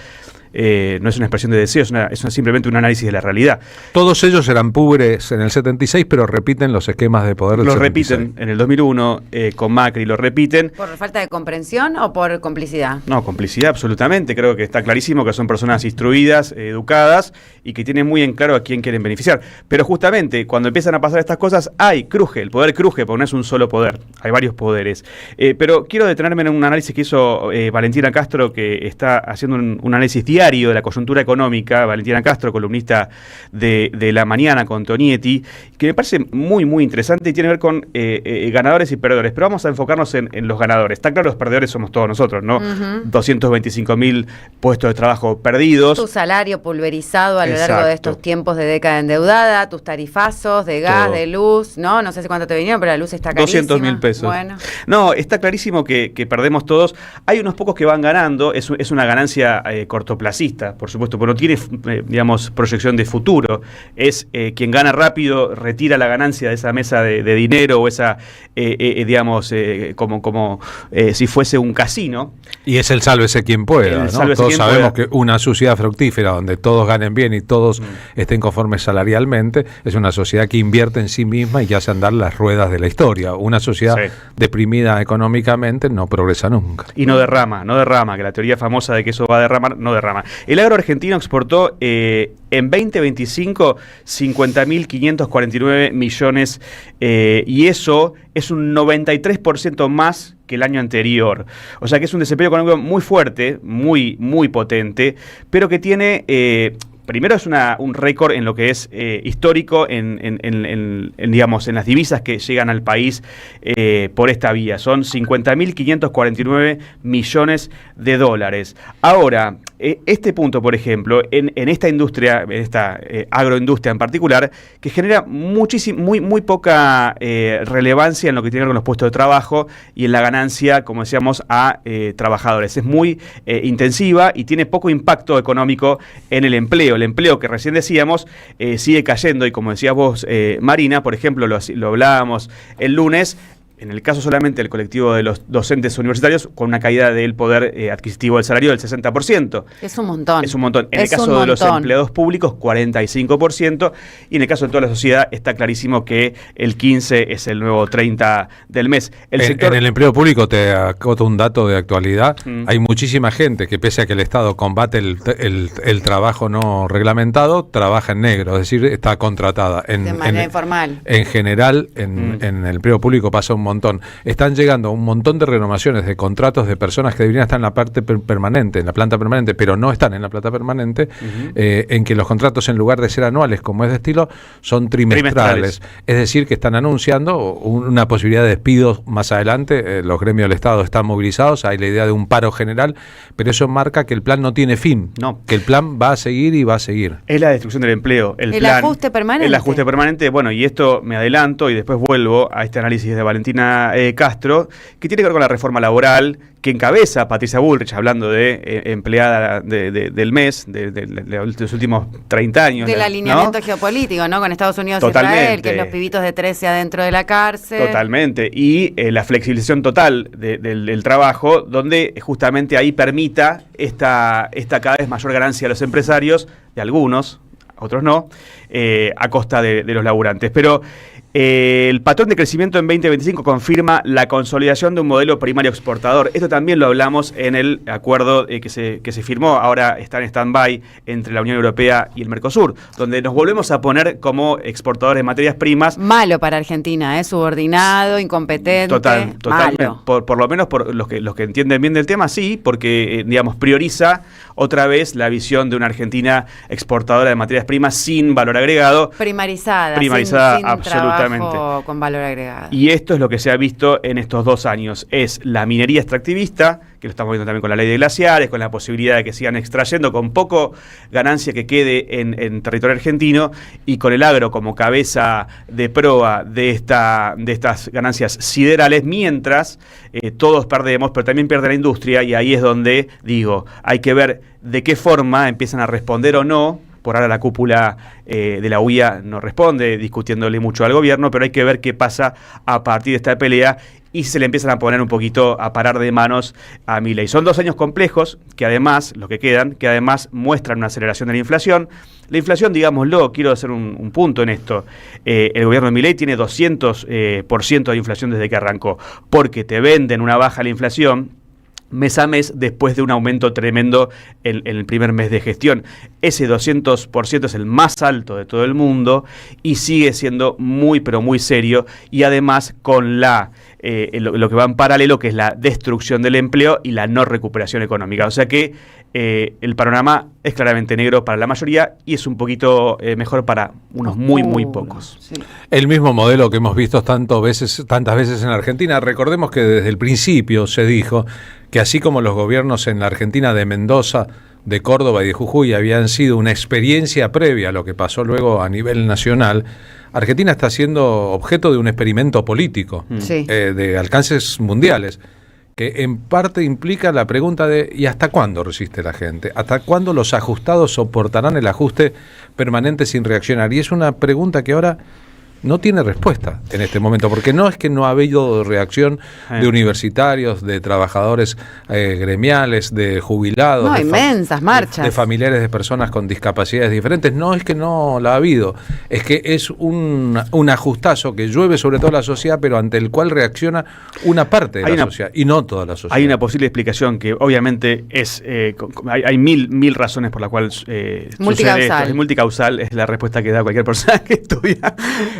No es una expresión de deseo, es simplemente un análisis de la realidad. Todos ellos eran púberes en el 76, pero repiten los esquemas de poder del 76. Los repiten en el 2001 con Macri, lo repiten. ¿Por falta de comprensión o por complicidad? No, complicidad absolutamente. Creo que está clarísimo que son personas instruidas, educadas y que tienen muy en claro a quién quieren beneficiar. Pero justamente cuando empiezan a pasar estas cosas, el poder cruje, porque no es un solo poder, hay varios poderes. Pero quiero detenerme en un análisis que hizo Valentina Castro, que está haciendo un análisis diario de la coyuntura económica. Valentina Castro, columnista de La Mañana con Tonietti, que me parece muy, muy interesante y tiene que ver con ganadores y perdedores. Pero vamos a enfocarnos en los ganadores. Está claro, los perdedores somos todos nosotros, ¿no? 225.000 puestos de trabajo perdidos. Tu salario pulverizado a lo largo de estos tiempos de década endeudada, tus tarifazos de gas, de luz, ¿no? No sé si cuánto te vinieron, pero la luz está carísima. 200.000 pesos. Bueno. No, está clarísimo que perdemos todos. Hay unos pocos que van ganando, es una ganancia cortoplacista, por supuesto, pero no tiene, digamos, proyección de futuro. Es quien gana rápido, retira la ganancia de esa mesa de dinero o esa, digamos, como si fuese un casino. Y es el sálvese quien pueda, ¿no? Todos sabemos que una sociedad fructífera donde todos ganen bien y todos estén conformes salarialmente es una sociedad que invierte en sí misma y que hace andar las ruedas de la historia. Una sociedad deprimida económicamente no progresa nunca. Y no derrama, que la teoría famosa de que eso va a derramar, no derrama. El agro argentino exportó en 2025 50.549 millones y eso es un 93% más que el año anterior. O sea que es un desempeño económico muy fuerte, muy, muy potente, pero que tiene... primero es un récord en lo que es histórico en digamos, en las divisas que llegan al país por esta vía. Son 50.549 millones de dólares. Ahora, este punto, por ejemplo, en esta industria, en esta agroindustria en particular, que genera muy poca relevancia en lo que tiene que ver con los puestos de trabajo y en la ganancia, como decíamos, a trabajadores. Es muy intensiva y tiene poco impacto económico en el empleo. El empleo que recién decíamos sigue cayendo y como decías vos, Marina, por ejemplo, lo hablábamos el lunes, en el caso solamente del colectivo de los docentes universitarios, con una caída del poder adquisitivo del salario del 60%. Es un montón. Es un montón. En el caso de los empleados públicos, 45%. Y en el caso de toda la sociedad, está clarísimo que el 15 es el nuevo 30 del mes. En el empleo público, te acoto un dato de actualidad, hay muchísima gente que pese a que el Estado combate el trabajo no reglamentado, trabaja en negro, es decir, está contratada. De manera informal. En general, en el empleo público pasa un montón. Están llegando un montón de renovaciones de contratos de personas que deberían estar en la parte permanente, en la planta permanente, pero no están en la planta permanente, en que los contratos, en lugar de ser anuales, como es de estilo, son trimestrales. Es decir, que están anunciando una posibilidad de despidos más adelante. Los gremios del Estado están movilizados, hay la idea de un paro general, pero eso marca que el plan no tiene fin, que el plan va a seguir y va a seguir. Es la destrucción del empleo. El plan, ajuste permanente. El ajuste permanente, bueno, y esto me adelanto y después vuelvo a este análisis de Valentina Castro, que tiene que ver con la reforma laboral que encabeza Patricia Bullrich, hablando de empleada del mes, de los últimos 30 años. Del alineamiento geopolítico, ¿no? Con Estados Unidos y Israel, que es los pibitos de 13 adentro de la cárcel. Totalmente. Y la flexibilización total del trabajo, donde justamente ahí permita esta cada vez mayor ganancia a los empresarios, de algunos, otros no, a costa de los laburantes. Pero el patrón de crecimiento en 2025 confirma la consolidación de un modelo primario exportador. Esto también lo hablamos en el acuerdo que se firmó, ahora está en stand-by, entre la Unión Europea y el Mercosur, donde nos volvemos a poner como exportadores de materias primas. Malo para Argentina, subordinado, incompetente. Totalmente. Malo. Por lo menos por los que entienden bien del tema, sí, porque digamos prioriza otra vez la visión de una Argentina exportadora de materias primas sin valor agregado. Primarizada sin absolutamente. Con valor agregado. Y esto es lo que se ha visto en estos 2 años. Es la minería extractivista, que lo estamos viendo también con la ley de glaciares, con la posibilidad de que sigan extrayendo con poco ganancia que quede en territorio argentino, y con el agro como cabeza de proa de estas ganancias siderales, mientras todos perdemos, pero también pierde la industria, y ahí es donde digo, hay que ver de qué forma empiezan a responder o no. Por ahora la cúpula de la UIA no responde, discutiéndole mucho al gobierno, pero hay que ver qué pasa a partir de esta pelea y se le empiezan a poner un poquito a parar de manos a Milei. Son 2 años complejos que además, lo que quedan, que además muestran una aceleración de la inflación. La inflación, digámoslo, quiero hacer un punto en esto, el gobierno de Milei tiene 200% de inflación desde que arrancó, porque te venden una baja la inflación mes a mes después de un aumento tremendo en el primer mes de gestión. Ese 200% es el más alto de todo el mundo y sigue siendo muy, pero muy serio, y además con lo que va en paralelo, que es la destrucción del empleo y la no recuperación económica. O sea que el panorama es claramente negro para la mayoría y es un poquito mejor para unos muy pocos. Sí. El mismo modelo que hemos visto tantas veces en Argentina. Recordemos que desde el principio se dijo que así como los gobiernos en la Argentina de Mendoza, de Córdoba y de Jujuy habían sido una experiencia previa a lo que pasó luego a nivel nacional, Argentina está siendo objeto de un experimento político de alcances mundiales, que en parte implica la pregunta de ¿y hasta cuándo resiste la gente? ¿Hasta cuándo los ajustados soportarán el ajuste permanente sin reaccionar? Y es una pregunta que ahora no tiene respuesta en este momento, porque no es que no ha habido reacción de universitarios, de trabajadores gremiales, de jubilados, No, inmensas marchas. de familiares de personas con discapacidades diferentes. No es que no la ha habido, es que es un ajustazo que llueve sobre toda la sociedad, pero ante el cual reacciona una parte de la sociedad y no toda la sociedad. Hay una posible explicación que obviamente es, hay mil razones por la cual sucede esto. Es multicausal, es la respuesta que da cualquier persona que estudia.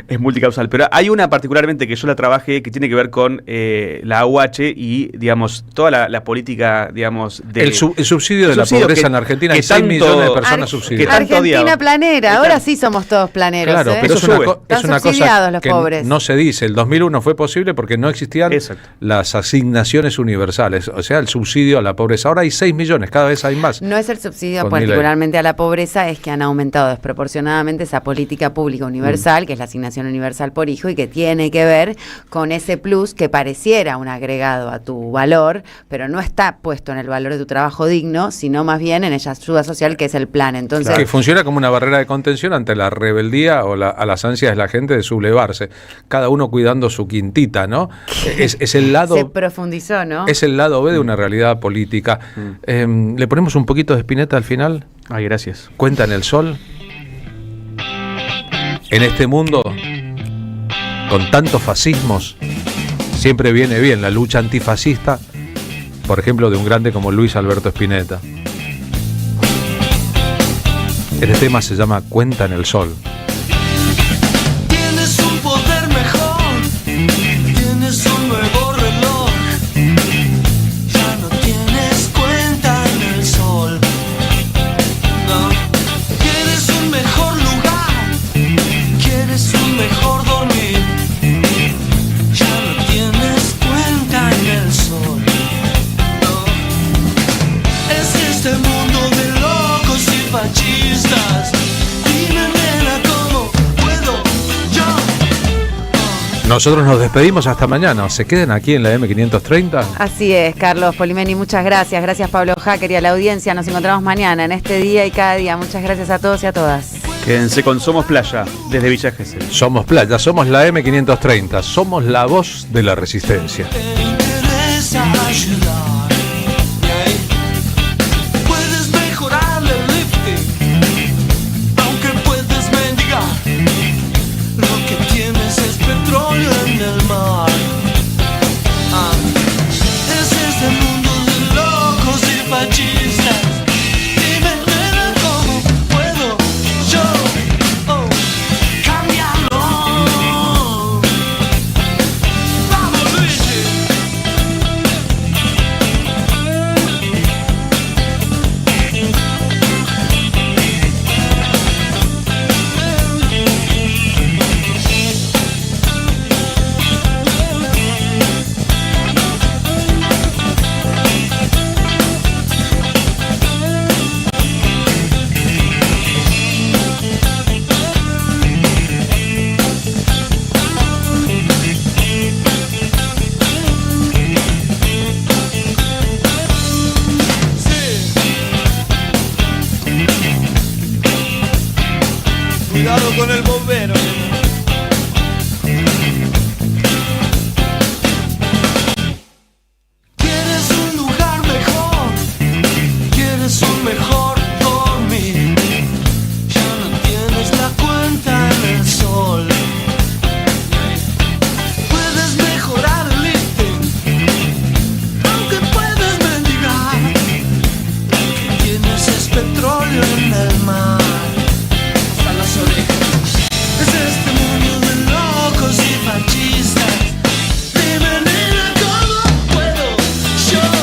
Es multicausal, pero hay una particularmente que yo la trabajé que tiene que ver con la AUH y, digamos, toda la política, digamos, el subsidio de la pobreza en Argentina. Hay 6 millones de personas subsidiadas. Argentina planera, ahora sí somos todos planeros. Claro, pero es una cosa los que pobres. no se dice. El 2001 fue posible porque no existían las asignaciones universales, o sea, el subsidio a la pobreza. Ahora hay 6 millones, cada vez hay más. No es el subsidio particularmente a la pobreza, es que han aumentado desproporcionadamente esa política pública universal, que es la asignación universal por hijo, y que tiene que ver con ese plus que pareciera un agregado a tu valor, pero no está puesto en el valor de tu trabajo digno, sino más bien en esa ayuda social que es el plan. Entonces, que funciona como una barrera de contención ante la rebeldía o a las ansias de la gente de sublevarse, cada uno cuidando su quintita, ¿no? Es el lado... Se profundizó, ¿no? Es el lado B de una realidad política. ¿Le ponemos un poquito de Spinetta al final? Ay, gracias. ¿Cuenta en el sol? En este mundo, con tantos fascismos, siempre viene bien la lucha antifascista, por ejemplo, de un grande como Luis Alberto Spinetta. Este tema se llama Cuenta en el sol. Tienes un poder mejor, tienes un nuevo reloj, ya no tienes cuenta en el sol. No, quieres un mejor lugar, quieres un mejor dormir, ya no tienes cuenta en el sol. No, es este mundo de locos y fascistas. Dime, nena, ¿cómo puedo yo? Nosotros nos despedimos hasta mañana. ¿Se quedan aquí en la M530? Así es, Carlos Polimeni, muchas gracias. Gracias, Pablo Hacker, y a la audiencia. Nos encontramos mañana, en este día y cada día. Muchas gracias a todos y a todas. Quédense con Somos Playa, desde Villa Gesell. Somos Playa, somos la M530, somos la voz de la resistencia. Te interesa ayudar. Puedes mejorarle el lifting, aunque puedes mendigar. Lo que tienes es petróleo en el mar. Es este mundo de locos y fascistas. Dime, nena, ¿cómo puedo yo cambiarlo? Vamos, Luigi. Cuidado con el bombero.